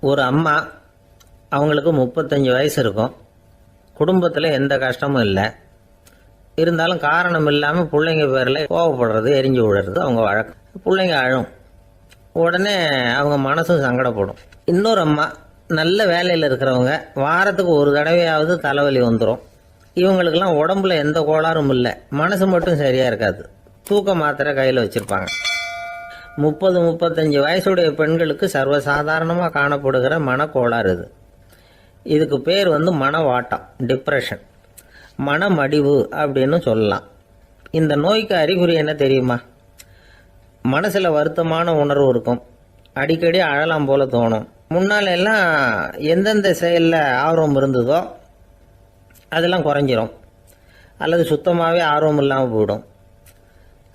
ஒரு அம்மா, அவங்களுக்கு 35 வயசு இருக்கும். குடும்பத்தில் எந்த கஷ்டமும் இல்லை. இருந்தாலும் காரணம் இல்லாமல் பிள்ளைங்க பேரில் கோவப்படுறது, எரிஞ்சு விடுறது அவங்க வழக்கம். பிள்ளைங்க அழும். உடனே அவங்க மனசும் சங்கடப்படும். இன்னொரு அம்மா, நல்ல வேலையில் இருக்கிறவங்க, வாரத்துக்கு ஒரு தடவையாவது தலைவலி வந்துடும். இவங்களுக்கெல்லாம் உடம்புல எந்த கோளாறும் இல்லை, மனசு மட்டும் சரியாக இருக்காது. தூக்க மாத்திரை கையில் வச்சுருப்பாங்க. 30-35 வயசுடைய பெண்களுக்கு சர்வசாதாரணமாக காணப்படுகிற மனக்கோளாறு இது. இதுக்கு பேர் மனவாட்டம், டிப்ரெஷன், மனமடிவு அப்படின்னு சொல்லலாம். இந்த நோய்க்கு அறிகுறி என்ன தெரியுமா? மனசில் வருத்தமான உணர்வு இருக்கும். அடிக்கடி அழலாம் போல தோணும். முன்னால் எல்லாம் எந்தெந்த செயலில் ஆர்வம் இருந்ததோ அதெல்லாம் குறைஞ்சிரும், அல்லது சுத்தமாகவே ஆர்வம் இல்லாமல் போயிடும்.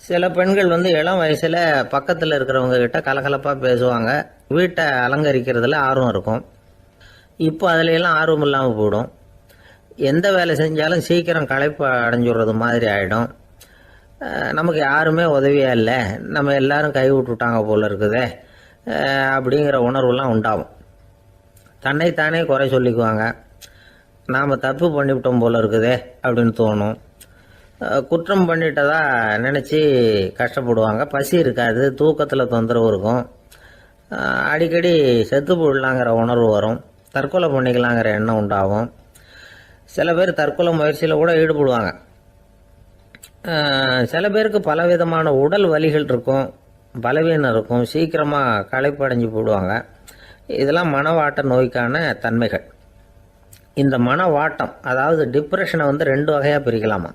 சில பெண்கள் இளம் வயசில் பக்கத்தில் இருக்கிறவங்க கிட்ட கலகலப்பாக பேசுவாங்க, வீட்டை அலங்கரிக்கிறதுல ஆர்வம் இருக்கும். இப்போ அதிலெல்லாம் ஆர்வம் இல்லாமல் போயிடும். எந்த வேலை செஞ்சாலும் சீக்கிரம் களைப்பு அடைஞ்சுடுறது மாதிரி ஆகிடும். நமக்கு யாருமே உதவியாக இல்லை, நம்ம எல்லாரும் கை விட்டுட்டாங்க போல இருக்குதே அப்படிங்கிற உணர்வுலாம் உண்டாகும். தன்னைத்தானே குறை சொல்லிக்குவாங்க. நாம் தப்பு பண்ணிவிட்டோம் போல இருக்குதே அப்படின்னு தோணும். குற்றம் பண்ணிட்டதா நினச்சி கஷ்டப்படுவாங்க. பசி இருக்காது, தூக்கத்தில் தொந்தரவு இருக்கும். அடிக்கடி செத்து போடலாங்கிற உணர்வு வரும். தற்கொலை பண்ணிக்கலாங்கிற எண்ணம் உண்டாகும். சில பேர் தற்கொலை முயற்சியில் கூட ஈடுபடுவாங்க. சில பேருக்கு பலவிதமான உடல் வலிகள் இருக்கும், பலவீனம் இருக்கும், சீக்கிரமாக களைப்படைஞ்சு போடுவாங்க. இதெல்லாம் மனவாட்ட நோய்க்கான தன்மைகள். இந்த மனவாட்டம், அதாவது டிப்ரெஷனை 2 வகையாக பிரிக்கலாமா.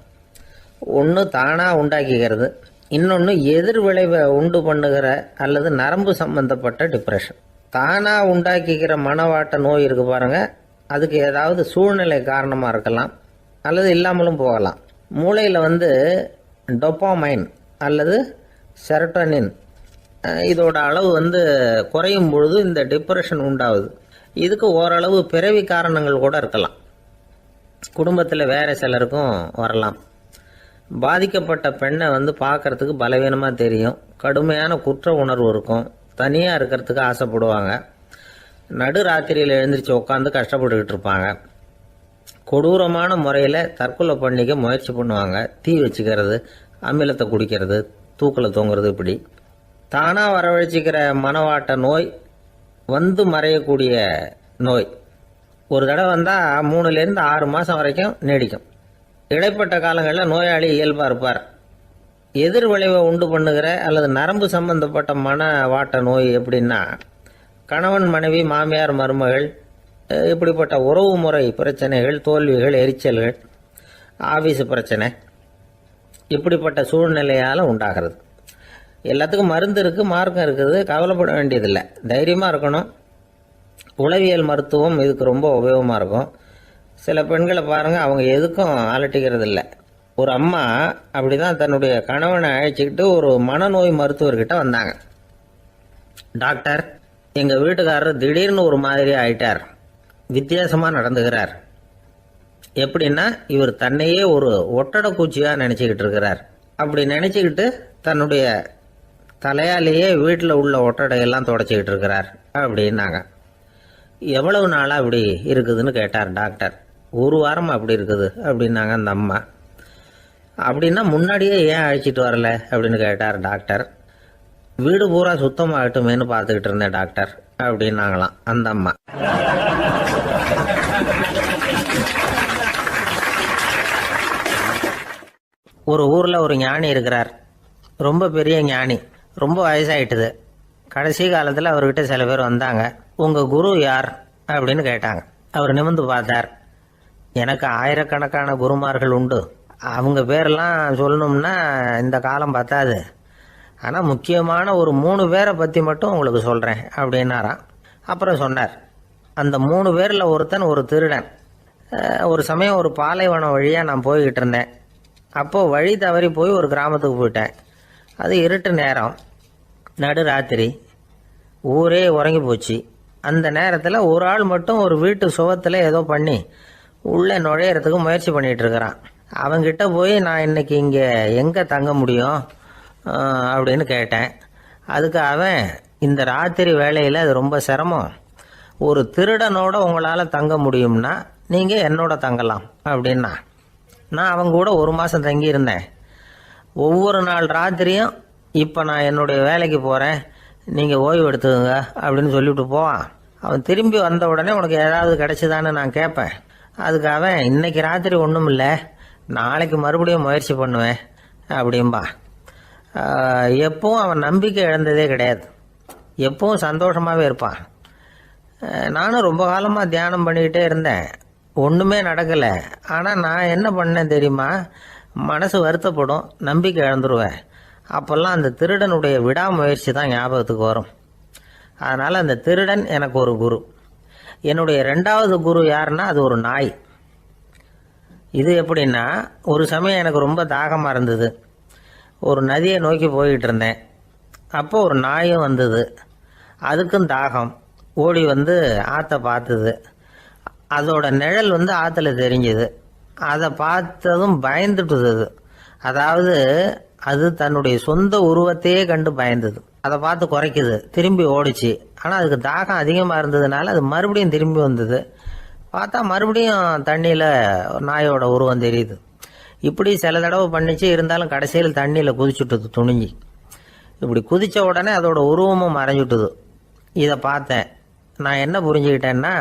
ஒன்று தானாக உண்டாக்கிக்கிறது, இன்னொன்று எதிர் விளைவை உண்டு பண்ணுகிற அல்லது நரம்பு சம்பந்தப்பட்ட டிப்ரெஷன். தானாக உண்டாக்கிக்கிற மனவாட்ட நோய் இருக்கு பாருங்க, அதுக்கு ஏதாவது சூழ்நிலை காரணமாக இருக்கலாம், அல்லது இல்லாமலும் போகலாம். மூளையில் டொப்பாமைன் அல்லது செரட்டோனின் இதோட அளவு குறையும் பொழுது இந்த டிப்ரெஷன் உண்டாகுது. இதுக்கு ஓரளவு பிறவி காரணங்கள் கூட இருக்கலாம். குடும்பத்தில் வேற சிலருக்கும் வரலாம். பாதிக்கப்பட்ட பெண்ணை பார்க்கறதுக்கு பலவீனமாக தெரியும், கடுமையான குற்ற உணர்வு இருக்கும், தனியாக இருக்கிறதுக்கு ஆசைப்படுவாங்க, நடு ராத்திரியில் எழுந்திரிச்சு உட்காந்து கஷ்டப்பட்டுக்கிட்டு இருப்பாங்க, கொடூரமான முறையில் தற்கொலை பண்ணிக்க முயற்சி பண்ணுவாங்க, தீ வச்சுக்கிறது, அமிலத்தை குடிக்கிறது, தூக்கில் தொங்குறது. இப்படி தானாக வரவழைச்சிக்கிற மனவாட்ட நோய் மறையக்கூடிய நோய். ஒரு தடவை வந்தால் 3லேருந்து 6 மாதம் வரைக்கும் நீடிக்கும். இடைப்பட்ட காலங்களில் நோயாளி இயல்பாக இருப்பார். எதிர் விளைவை உண்டு பண்ணுகிற அல்லது நரம்பு சம்பந்தப்பட்ட மனவாட்ட நோய் எப்படின்னா, கணவன் மனைவி, மாமியார் மருமகள், இப்படிப்பட்ட உறவு முறை பிரச்சனைகள், தோல்விகள், எரிச்சல்கள், ஆபீஸ் பிரச்சனை, இப்படிப்பட்ட சூழ்நிலையால் உண்டாகிறது. எல்லாத்துக்கும் மருந்து இருக்குது, மார்க்கம் இருக்குது, கவலைப்பட வேண்டியதில்லை, தைரியமாக இருக்கணும். உளவியல் மருத்துவம் இதுக்கு ரொம்ப உபயோகமாக இருக்கும். சில பெண்களை பாருங்கள், அவங்க எதுக்கும் அலட்டிக்கிறது இல்லை. ஒரு அம்மா அப்படி தான் தன்னுடைய கணவனை அழைச்சிக்கிட்டு ஒரு மனநோய் மருத்துவர்கிட்ட வந்தாங்க. டாக்டர், எங்கள் வீட்டுக்காரர் திடீர்னு ஒரு மாதிரி ஆயிட்டார், வித்தியாசமாக நடந்துகிறார். எப்படின்னா, இவர் தன்னையே ஒரு ஒட்டடை பூச்சியாக நினச்சிக்கிட்டு இருக்கிறார். அப்படி நினச்சிக்கிட்டு தன்னுடைய தலையாலேயே வீட்டில் உள்ள ஒட்டடையெல்லாம் தொடச்சிக்கிட்டு இருக்கிறார் அப்படின்னாங்க. எவ்வளவு நாளாக அப்படி இருக்குதுன்னு கேட்டார் டாக்டர். 1 வாரமாக அப்படி இருக்குது அப்படின்னாங்க அந்த அம்மா. அப்படின்னா முன்னாடியே ஏன் அழைச்சிட்டு வரல அப்படின்னு கேட்டார் டாக்டர். வீடு பூரா சுத்தமாகட்டுமேனு பார்த்துக்கிட்டு இருந்தேன் டாக்டர் அப்படின்னாங்களாம் அந்த அம்மா. ஒரு ஊரில் ஒரு ஞானி இருக்கிறார், ரொம்ப பெரிய ஞானி, ரொம்ப வயசாயிட்டுது. கடைசி காலத்தில் அவர்கிட்ட சில பேர் வந்தாங்க. உங்கள் குரு யார் அப்படின்னு கேட்டாங்க. அவர் நிமிர்ந்து பார்த்தார். எனக்கு ஆயிரக்கணக்கான குருமார்கள் உண்டு, அவங்க பேரெல்லாம் சொல்லணும்னா இந்த காலம் பத்தாது, ஆனால் முக்கியமான ஒரு 3 பேரை பற்றி மட்டும் உங்களுக்கு சொல்கிறேன் அப்படின்னாராம். அப்புறம் சொன்னார், அந்த 3 பேரில் ஒருத்தன் ஒரு திருடன். ஒரு சமயம் ஒரு பாலைவனம் வழியாக நான் போய்கிட்டு இருந்தேன். அப்போது வழி தவறி போய் ஒரு கிராமத்துக்கு போயிட்டேன். அது இருட்டு நேரம், நடு ராத்திரி, ஊரே உறங்கி போச்சு. அந்த நேரத்தில் ஒரு ஆள் மட்டும் ஒரு வீட்டு சுவத்தில் ஏதோ பண்ணி உள்ளே நுழையிறதுக்கு முயற்சி பண்ணிகிட்டு இருக்கிறான். அவங்கிட்ட போய் நான் இன்னைக்கு இங்கே எங்கே தங்க முடியும் அப்படின்னு கேட்டேன். அதுக்கு அவன், இந்த ராத்திரி வேளையில் அது ரொம்ப சிரமம், ஒரு திருடனோட உங்களால் தங்க முடியும்னா நீங்கள் என்னோட தங்கலாம் அப்படின்னா. நான் அவங்க கூட 1 மாதம் தங்கியிருந்தேன். ஒவ்வொரு நாள் ராத்திரியும் இப்போ நான் என்னுடைய வேலைக்கு போகிறேன், நீங்கள் ஓய்வு எடுத்துக்கோங்க அப்படின்னு சொல்லிவிட்டு போவான். அவன் திரும்பி வந்த உடனே உனக்கு ஏதாவது கிடைச்சிதான்னு நான் கேட்பேன். அதுக்கு அவன் இன்னைக்கு ராத்திரி ஒன்றும் இல்லை, நாளைக்கு மறுபடியும் முயற்சி பண்ணுவேன் அப்படின்பா. எப்பவும் அவன் நம்பிக்கை இழந்ததே கிடையாது, எப்பவும் சந்தோஷமாகவே இருப்பான். நானும் ரொம்ப காலமாக தியானம் பண்ணிக்கிட்டே இருந்தேன், ஒன்றுமே நடக்கலை. ஆனால் நான் என்ன பண்ணேன் தெரியுமா, மனசு வருத்தப்படும், நம்பிக்கை இழந்துருவேன். அப்போல்லாம் அந்த திருடனுடைய விடாமுயற்சி தான் ஞாபகத்துக்கு வரும். அதனால் அந்த திருடன் எனக்கு ஒரு குரு. என்னுடைய 2வது குரு யாருன்னா அது ஒரு நாய். இது எப்படின்னா, ஒரு சமயம் எனக்கு ரொம்ப தாகமாக இருந்தது. ஒரு நதியை நோக்கி போய்கிட்டு இருந்தேன். அப்போ ஒரு நாயும் வந்தது, அதுக்கும் தாகம். ஓடி வந்து ஆற்றை பார்த்தது. அதோட நிழல் வந்து ஆற்றுல தெரிஞ்சுது. அதை பார்த்ததும் பயந்துட்டுது. அதாவது அது தன்னுடைய சொந்த உருவத்தையே கண்டு பயந்தது. அதை பார்த்து குறைக்குது, திரும்பி ஓடிச்சு. ஆனால் அதுக்கு தாகம் அதிகமாக இருந்ததுனால அது மறுபடியும் திரும்பி வந்தது. பார்த்தா மறுபடியும் தண்ணியில் நாயோட உருவம் தெரியுது. இப்படி சில தடவை பண்ணிச்சு. இருந்தாலும் கடைசியில் தண்ணியில் குதிச்சுட்டுது துணிஞ்சி. இப்படி குதித்த உடனே அதோட உருவமும் மறைஞ்சுட்டுது. இதை பார்த்தேன். நான் என்ன புரிஞ்சுக்கிட்டேன்னா,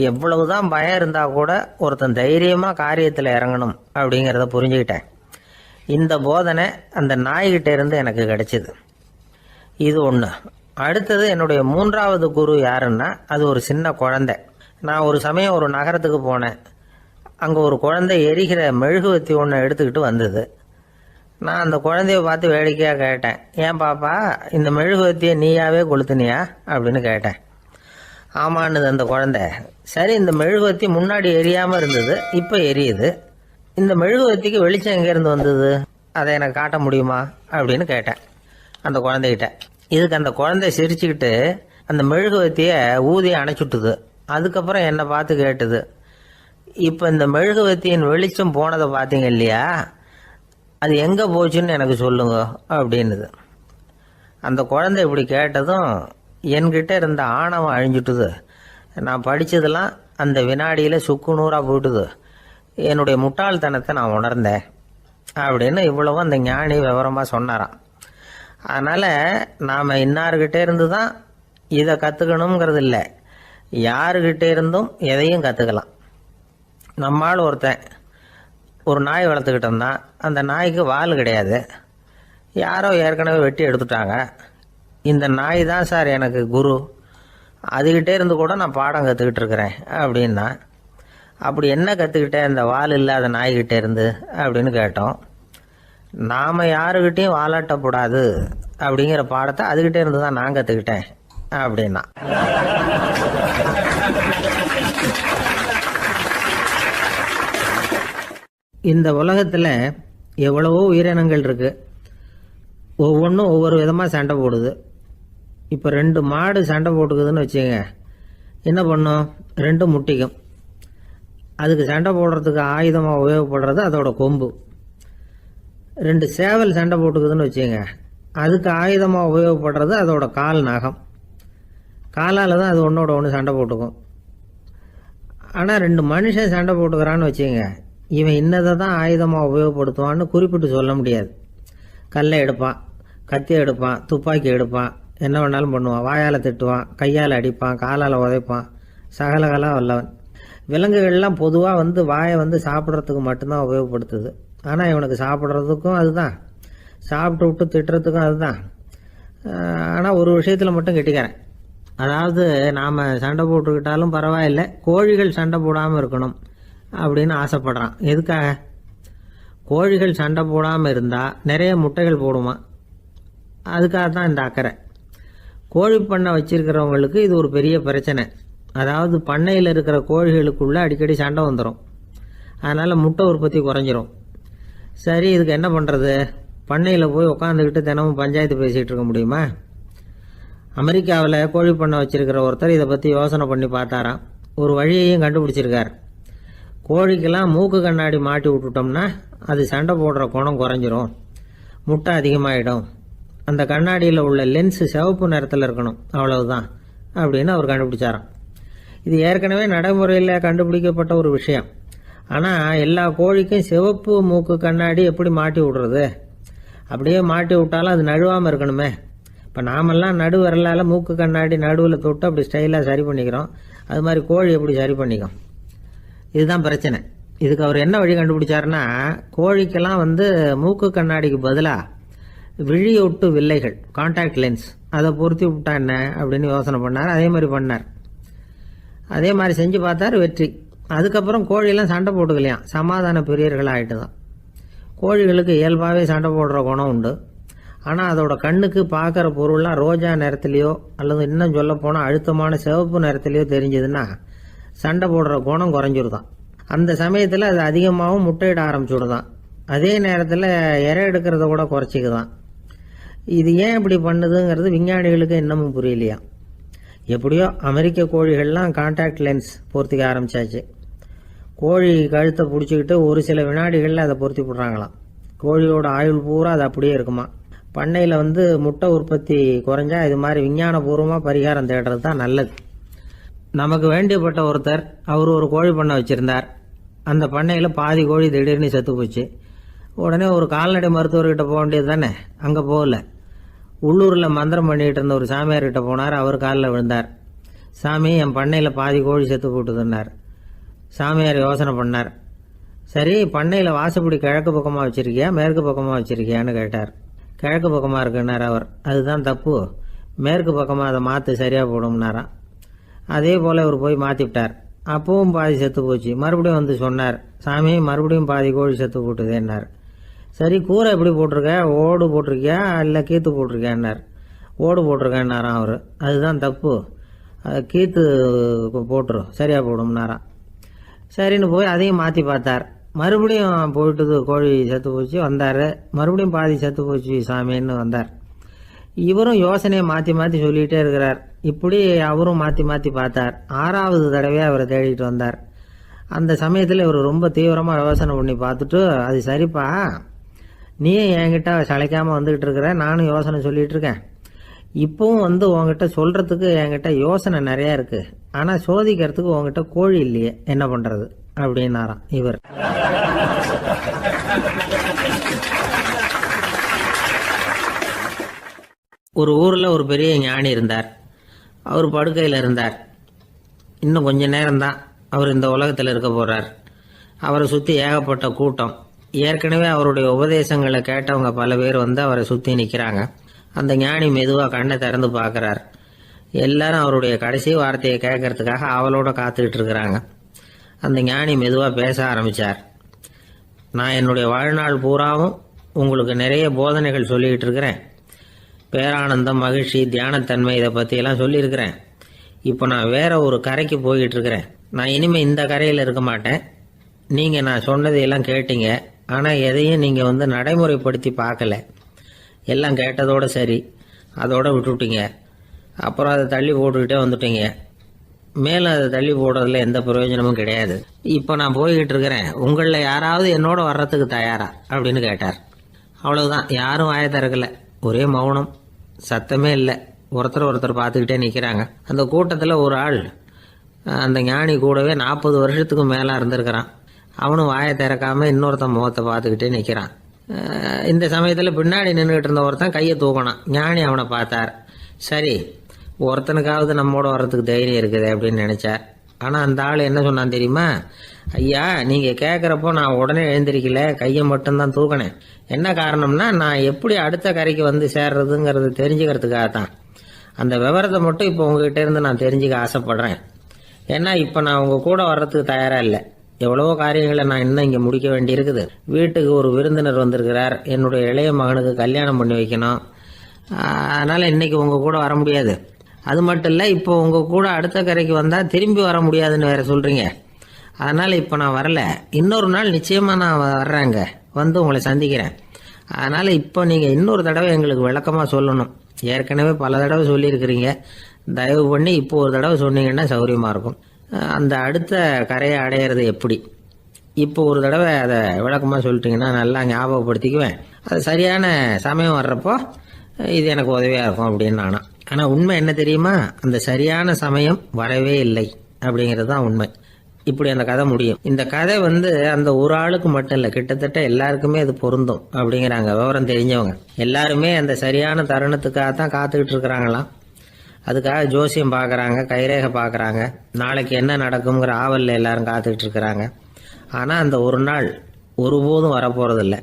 எவ்வளவுதான் பயம் இருந்தால் கூட ஒருத்தன் தைரியமாக காரியத்தில் இறங்கணும் அப்படிங்கிறத புரிஞ்சுக்கிட்டேன். இந்த போதனை அந்த நாய்கிட்ட இருந்து எனக்கு கிடைச்சிது. இது ஒன்று. அடுத்தது என்னுடைய 3வது குரு யாருன்னா அது ஒரு சின்ன குழந்தை. நான் ஒரு சமயம் ஒரு நகரத்துக்கு போனேன். அங்கே ஒரு குழந்தை எரிகிற மெழுகுவத்தி ஒன்று எடுத்துக்கிட்டு வந்தது. நான் அந்த குழந்தைய பார்த்து வேடிக்கையாக கேட்டேன், ஏன் பாப்பா இந்த மெழுகுவத்தியை நீயாவே கொளுத்துனியா அப்படின்னு கேட்டேன். ஆமான்னுது அந்த குழந்தை. சரி, இந்த மெழுகுவத்தி முன்னாடி எரியாமல் இருந்தது, இப்போ எரியுது. இந்த மெழுகுவத்திக்கு வெளிச்சம் எங்கேருந்து வந்தது, அதை எனக்கு காட்ட முடியுமா அப்படின்னு கேட்டேன் அந்த குழந்தைகிட்ட. இதுக்கு அந்த குழந்தை சிரிச்சுக்கிட்டு அந்த மெழுகுவத்தியை ஊதி அணைச்சுட்டுது. அதுக்கப்புறம் என்னை பார்த்து கேட்டுது, இப்போ இந்த மெழுகுவத்தியின் வெளிச்சம் போனதை பார்த்தீங்க இல்லையா, அது எங்கே போச்சுன்னு எனக்கு சொல்லுங்க அப்படின்னுது. அந்த குழந்தை இப்படி கேட்டதும் என்கிட்ட இருந்த ஆணவம் அழிஞ்சுட்டுது. நான் படித்ததெல்லாம் அந்த வினாடியில் சுக்கு நூறாக போயிட்டுது. என்னுடைய முட்டாள்தனத்தை நான் உணர்ந்தேன் அப்படின்னு இவ்வளவும் அந்த ஞானி விவரமாக சொன்னாராம். அதனால் நாம் இன்னார்கிட்ட இருந்து தான் இதை கற்றுக்கணுங்கிறது இல்லை, யாருக்கிட்ட இருந்தும் எதையும் கற்றுக்கலாம். நம்மால் ஒருத்தன் ஒரு நாய் வளர்த்துக்கிட்டு இருந்தான். அந்த நாய்க்கு வால் கிடையாது, யாரோ ஏற்கனவே வெட்டி எடுத்துட்டாங்க. இந்த நாய் தான் சார் எனக்கு குரு, அதுகிட்டே இருந்து கூட நான் பாடம் கற்றுக்கிட்டு இருக்கிறேன் அப்படின்னா. அப்படி என்ன கற்றுக்கிட்டேன் இந்த வால் இல்லாத நாய்கிட்ட இருந்து அப்படின்னு கேட்டோம். நாம் யாருக்கிட்டையும் வாலாட்டக்கூடாது அப்படிங்கிற பாடத்தை அதுகிட்டே இருந்து தான் நான் கற்றுக்கிட்டேன் அப்படின்னா. இந்த உலகத்தில் எவ்வளவோ உயிரினங்கள் இருக்குது, ஒவ்வொன்றும் ஒவ்வொரு விதமாக சண்டை போடுது. இப்போ 2 மாடு சண்டை போட்டுக்குதுன்னு வச்சுங்க, என்ன பண்ணும், 2 முட்டிக்கும். அதுக்கு சண்டை போடுறதுக்கு ஆயுதமாக உபயோகப்படுறது அதோட கொம்பு. 2 சேவல் சண்டை போட்டுக்குதுன்னு வச்சுங்க, அதுக்கு ஆயுதமாக உபயோகப்படுறது அதோட கால் நகம். காலால் தான் அது ஒன்றோட ஒன்று சண்டை போட்டுக்கும். ஆனால் 2 மனுஷன் சண்டை போட்டுக்கிறான்னு வச்சுங்க, இவன் இன்னதை தான் ஆயுதமாக உபயோகப்படுத்துவான்னு குறிப்பிட்டு சொல்ல முடியாது. கல்லை எடுப்பான், கத்தி எடுப்பான், துப்பாக்கி எடுப்பான், என்ன வேணாலும் பண்ணுவான். வாயால் திட்டுவான், கையால் அடிப்பான், காலால் உதைப்பான், சகலகலாக வல்லவன். விலங்குகள்லாம் பொதுவாக வாயை சாப்பிட்றதுக்கு மட்டும்தான் உபயோகப்படுத்துது. ஆனால் இவனுக்கு சாப்பிட்றதுக்கும் அதுதான், சாப்பிட்டு விட்டு திட்டுறதுக்கும் அதுதான். ஆனால் ஒரு விஷயத்தில் மட்டும் கெட்டிக்கிறேன். அதாவது நாம் சண்டை போட்டுக்கிட்டாலும் பரவாயில்லை, கோழிகள் சண்டை போடாமல் இருக்கணும் அப்படின்னு ஆசைப்படுறான். எதுக்காக? கோழிகள் சண்டை போடாமல் இருந்தால் நிறைய முட்டைகள் போடுமா, அதுக்காக தான் இந்த அக்கறை. கோழி பண்ணை வச்சிருக்கிறவங்களுக்கு இது ஒரு பெரிய பிரச்சனை. அதாவது பண்ணையில் இருக்கிற கோழிகளுக்குள்ளே அடிக்கடி சண்டை வந்துடும், அதனால் முட்டை உற்பத்தி குறைஞ்சிரும். சரி, இதுக்கு என்ன பண்ணுறது? பண்ணையில் போய் உட்காந்துக்கிட்டு தினமும் பஞ்சாயத்து பேசிகிட்டு இருக்க முடியுமா? அமெரிக்காவில் கோழி பண்ணை வச்சிருக்கிற ஒருத்தர் இதை பற்றி யோசனை பண்ணி பார்த்தாராம். ஒரு வழியையும் கண்டுபிடிச்சிருக்கார். கோழிக்கெல்லாம் மூக்கு கண்ணாடி மாட்டி விட்டுட்டோம்னா அது சண்டை போடுற குணம் குறைஞ்சிரும், முட்டை அதிகமாகிடும். அந்த கண்ணாடியில் உள்ள லென்ஸு சிவப்பு நிறத்தில் இருக்கணும், அவ்வளவுதான் அப்படின்னு அவர் கண்டுபிடிச்சாராம். இது ஏற்கனவே நடைமுறையில் கண்டுபிடிக்கப்பட்ட ஒரு விஷயம். ஆனால் எல்லா கோழிக்கும் சிவப்பு மூக்கு கண்ணாடி எப்படி மாட்டி விடுறது? அப்படியே மாட்டி விட்டாலும் அது நழுவாமல் இருக்கணுமே. இப்போ நாமெல்லாம் நடு வரலால் மூக்கு கண்ணாடி நடுவில் தொட்டு அப்படி ஸ்டைலாக சரி பண்ணிக்கிறோம். அது மாதிரி கோழி எப்படி சரி பண்ணிக்கும்? இதுதான் பிரச்சனை. இதுக்கு அவர் என்ன வழி கண்டுபிடிச்சாருன்னா, கோழிக்கெல்லாம் மூக்கு கண்ணாடிக்கு பதிலாக விழியொட்டு வில்லைகள், கான்டாக்ட் லென்ஸ், அதை பொருத்தி விட்டா என்ன அப்படின்னு யோசனை பண்ணார். அதே மாதிரி பண்ணார். அதே மாதிரி செஞ்சு பார்த்தார், வெற்றி. அதுக்கப்புறம் கோழியெல்லாம் சண்டை போட்டுக்கலையாம், சமாதான பிரியர்களாக ஆகிட்டு தான். கோழிகளுக்கு இயல்பாகவே சண்டை போடுற குணம் உண்டு. ஆனால் அதோட கண்ணுக்கு பார்க்குற பொருள்லாம் ரோஜா நிறத்துலையோ அல்லது இன்னும் சொல்ல போனால் அழுத்தமான சிவப்பு நிறத்துலையோ தெரிஞ்சதுன்னா சண்டை போடுற குணம் குறைஞ்சிருதான். அந்த சமயத்தில் அது அதிகமாகவும் முட்டையிட ஆரம்பிச்சுடுதான். அதே நேரத்தில் இறை எடுக்கிறத கூட குறைச்சிக்குதான். இது ஏன் இப்படி பண்ணுதுங்கிறது விஞ்ஞானிகளுக்கு இன்னமும் புரியலையா. எப்படியோ அமெரிக்க கோழிகள்லாம் கான்டாக்ட் லென்ஸ் பொருத்திக்க ஆரம்பித்தாச்சு. கோழி கழுத்தை பிடிச்சிக்கிட்டு ஒரு சில வினாடிகளில் அதை பொருத்தி விட்றாங்களாம். கோழியோட ஆயுள் பூரா அது அப்படியே இருக்குமா. பண்ணையில் முட்டை உற்பத்தி குறைஞ்சா இது மாதிரி விஞ்ஞானபூர்வமாக பரிகாரம் தேடுறது தான் நல்லது. நமக்கு வேண்டியப்பட்ட ஒருத்தர், அவர் ஒரு கோழி பண்ணை வச்சுருந்தார். அந்த பண்ணையில் பாதி கோழி திடீர்னு செத்து போச்சு. உடனே ஒரு கால்நடை மருத்துவர்கிட்ட போக வேண்டியது தானே. அங்கே போகல. உள்ளூரில் மந்திரம் பண்ணிகிட்டு இருந்த ஒரு சாமியார்கிட்ட போனார். அவர் காலில் விழுந்தார். சாமி, என் பண்ணையில் பாதி கோழி செத்து போட்டுதுன்னார். சாமியார் யோசனை பண்ணார். சரி, பண்ணையில் வாசப்படி கிழக்கு பக்கமாக வச்சுருக்கியா மேற்கு பக்கமாக வச்சுருக்கியான்னு கேட்டார். கிழக்கு பக்கமாக இருக்குன்னார் அவர். அதுதான் தப்பு, மேற்கு பக்கமாக அதை மாற்று, சரியாக போடும்னாராம். அதே போல் அவர் போய் மாற்றிவிட்டார். அப்பவும் பாதி செத்து போச்சு. மறுபடியும் சொன்னார், சாமி மறுபடியும் பாதி கோழி செத்து போட்டுதேன்னார். சரி, கூரை எப்படி போட்டிருக்க, ஓடு போட்டிருக்கியா இல்லை கீத்து போட்டிருக்கியான்னார். ஓடு போட்டிருக்கேன்னாராம் அவர். அதுதான் தப்பு, கீத்து போட்டுரும், சரியாக போடும்னாராம். சரின்னு போய் அதையும் மாற்றி பார்த்தார். மறுபடியும் போயிட்டுது, கோழி செத்து போச்சு. வந்தார். மறுபடியும் பாதி செத்து போச்சு சாமின்னு வந்தார். இவரும் யோசனையை மாற்றி மாற்றி சொல்லிகிட்டே இருக்கிறார். இப்படி அவரும் மாற்றி மாற்றி பார்த்தார். 6வது தடவையாக அவரை தேடிட்டு வந்தார். அந்த சமயத்தில் இவர் ரொம்ப தீவிரமாக யோசனை பண்ணி பார்த்துட்டு, அது சரிப்பா, நீயும் என்கிட்ட சளைக்காமல் வந்துக்கிட்டு இருக்கிற, நானும் யோசனை சொல்லிகிட்டு இருக்கேன். இப்போவும் உங்ககிட்ட சொல்கிறதுக்கு என்கிட்ட யோசனை நிறையா இருக்குது. ஆனால் சோதிக்கிறதுக்கு உங்ககிட்ட கோழி இல்லையே, என்ன பண்ணுறது அப்படின்னாராம் இவர். ஒரு ஊரில் ஒரு பெரிய ஞானி இருந்தார். அவர் படுக்கையில் இருந்தார். இன்னும் கொஞ்ச நேரம்தான் அவர் இந்த உலகத்தில் இருக்க போகிறார். அவரை சுற்றி ஏகப்பட்ட கூட்டம். ஏற்கனவே அவருடைய உபதேசங்களை கேட்டவங்க பல பேர் அவரை சுற்றி நிற்கிறாங்க. அந்த ஞானி மெதுவாக கண்ணை திறந்து பார்க்குறார். எல்லாரும் அவருடைய கடைசி வார்த்தையை கேட்கறதுக்காக அவளோட காத்துக்கிட்டு இருக்கிறாங்க. அந்த ஞானி மெதுவாக பேச ஆரம்பித்தார். நான் என்னுடைய வாழ்நாள் பூராவும் உங்களுக்கு நிறைய போதனைகள் சொல்லிக்கிட்டு இருக்கிறேன். பேரானந்தம், மகிழ்ச்சி, தியானத்தன்மை, இதை பற்றியெல்லாம் சொல்லியிருக்கிறேன். இப்போ நான் வேற ஒரு கரைக்கு போய்கிட்டு இருக்கிறேன். நான் இனிமேல் இந்த கரையில் இருக்க மாட்டேன். நீங்கள் நான் சொன்னதையெல்லாம் கேட்டீங்க, ஆனால் எதையும் நீங்கள் நடைமுறைப்படுத்தி பார்க்கல. எல்லாம் கேட்டதோடு சரி, அதோட விட்டுவிட்டீங்க. அப்புறம் அதை தள்ளி போட்டுக்கிட்டே வந்துட்டீங்க. மேலும் அதை தள்ளி போடுறதுல எந்த பிரயோஜனமும் கிடையாது. இப்போ நான் போய்கிட்டு இருக்கிறேன். உங்களில் யாராவது என்னோட வர்றதுக்கு தயாரா அப்படின்னு கேட்டார். அவ்வளவுதான். யாரும் வாயை திறக்கல. ஒரே மௌனம், சத்தமே இல்லை. ஒருத்தர் பார்த்துக்கிட்டே நிற்கிறாங்க. அந்த கூட்டத்தில் ஒரு ஆள் அந்த ஞானி கூடவே 40 வருஷத்துக்கு மேலே இருந்திருக்கிறான். அவனும் வாயை திறக்காமல் இன்னொருத்தன் முகத்தை பார்த்துக்கிட்டே நிற்கிறான். இந்த சமயத்தில் பின்னாடி நின்றுக்கிட்டு இருந்த ஒருத்தன் கையை தூக்கினான். ஞானி அவனை பார்த்தார். சரி, ஒருத்தனுக்காவது நம்மோட வர்றதுக்கு தைரியம் இருக்குது அப்படின்னு நினச்சார். ஆனால் அந்த ஆள் என்ன சொன்னான் தெரியுமா? ஐயா, நீங்கள் கேட்குறப்போ நான் உடனே எழுந்திருக்கல, கையை மட்டும்தான் தூக்கினேன். என்ன காரணம்னா, நான் எப்படி அடுத்த கரைக்கு சேர்றதுங்கிறது தெரிஞ்சுக்கிறதுக்காக தான். அந்த விவரத்தை மட்டும் இப்போ உங்ககிட்ட இருந்து நான் தெரிஞ்சுக்க ஆசைப்படுறேன். ஏன்னா இப்போ நான் உங்கள் கூட வர்றதுக்கு தயாராக இல்லை. எவ்வளவோ காரியங்களை நான் இன்னும் இங்கே முடிக்க வேண்டி இருக்குது. வீட்டுக்கு ஒரு விருந்தினர் வந்திருக்கிறார். என்னுடைய இளைய மகனுக்கு கல்யாணம் பண்ணி வைக்கணும். அதனால் இன்னைக்கு உங்கள் கூட வர முடியாது. அது மட்டும் இல்லை, இப்போ உங்கள் கூட அடுத்த கரைக்கு வந்தால் திரும்பி வர முடியாதுன்னு வேற சொல்கிறீங்க. அதனால் இப்போ நான் வரல. இன்னொரு நாள் நிச்சயமாக நான் வர்றேங்க, உங்களை சந்திக்கிறேன். அதனால் இப்போ நீங்கள் இன்னொரு தடவை எங்களுக்கு விளக்கமாக சொல்லணும். ஏற்கனவே பல தடவை சொல்லியிருக்கிறீங்க. தயவு பண்ணி இப்போ ஒரு தடவை சொன்னீங்கன்னா சௌகரியமாக இருக்கும். அந்த அடுத்த கரையை அடையிறது எப்படி, இப்போ ஒரு தடவை அதை விளக்கமாக சொல்லிட்டீங்கன்னா நல்லா ஞாபகப்படுத்திக்குவேன். அது சரியான சமயம் வர்றப்போ இது எனக்கு உதவியாக இருக்கும் அப்படின்னு நானா. ஆனால் உண்மை என்ன தெரியுமா? அந்த சரியான சமயம் வரவே இல்லை அப்படிங்கிறது தான் உண்மை. இப்படி அந்த கதை முடியும். இந்த கதை அந்த ஒரு ஆளுக்கு மட்டும் இல்லை, கிட்டத்தட்ட எல்லாருக்குமே அது பொருந்தும் அப்படிங்கிறாங்க விவரம் தெரிஞ்சவங்க. எல்லாருமே அந்த சரியான தருணத்துக்காக தான் காத்துக்கிட்டு இருக்கிறாங்களாம். அதுக்காக ஜோசியம் பார்க்குறாங்க, கைரேகை பார்க்குறாங்க, நாளைக்கு என்ன நடக்குங்கிற ஆவலில் எல்லாரும் காத்துக்கிட்டு இருக்கிறாங்க. ஆனால் அந்த ஒரு நாள் ஒருபோதும் வரப்போகிறதில்ல.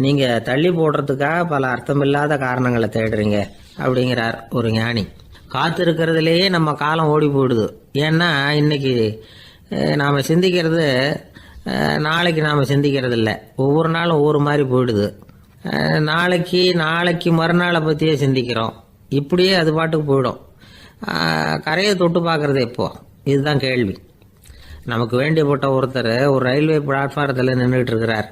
நீங்கள் தள்ளி போடுறதுக்காக பல அர்த்தமில்லாத காரணங்களை தேடுறீங்க அப்படிங்கிறார் ஒரு ஞானி. காத்திருக்கிறதுலேயே நம்ம காலம் ஓடி போயிடுது. ஏன்னா இன்னைக்கு நாம் சிந்திக்கிறது நாளைக்கு நாம் சிந்திக்கிறது இல்லை. ஒவ்வொரு நாளும் ஒவ்வொரு மாதிரி போயிடுது. நாளைக்கு மறுநாளை பற்றியே சிந்திக்கிறோம். இப்படியே அது பாட்டுக்கு போயிடும். கரையை தொட்டு பார்க்குறது எப்போ, இதுதான் கேள்வி. நமக்கு வேண்டியப்பட்ட ஒருத்தர் ஒரு ரயில்வே பிளாட்ஃபாரத்தில் நின்றுட்டு இருக்கிறார்.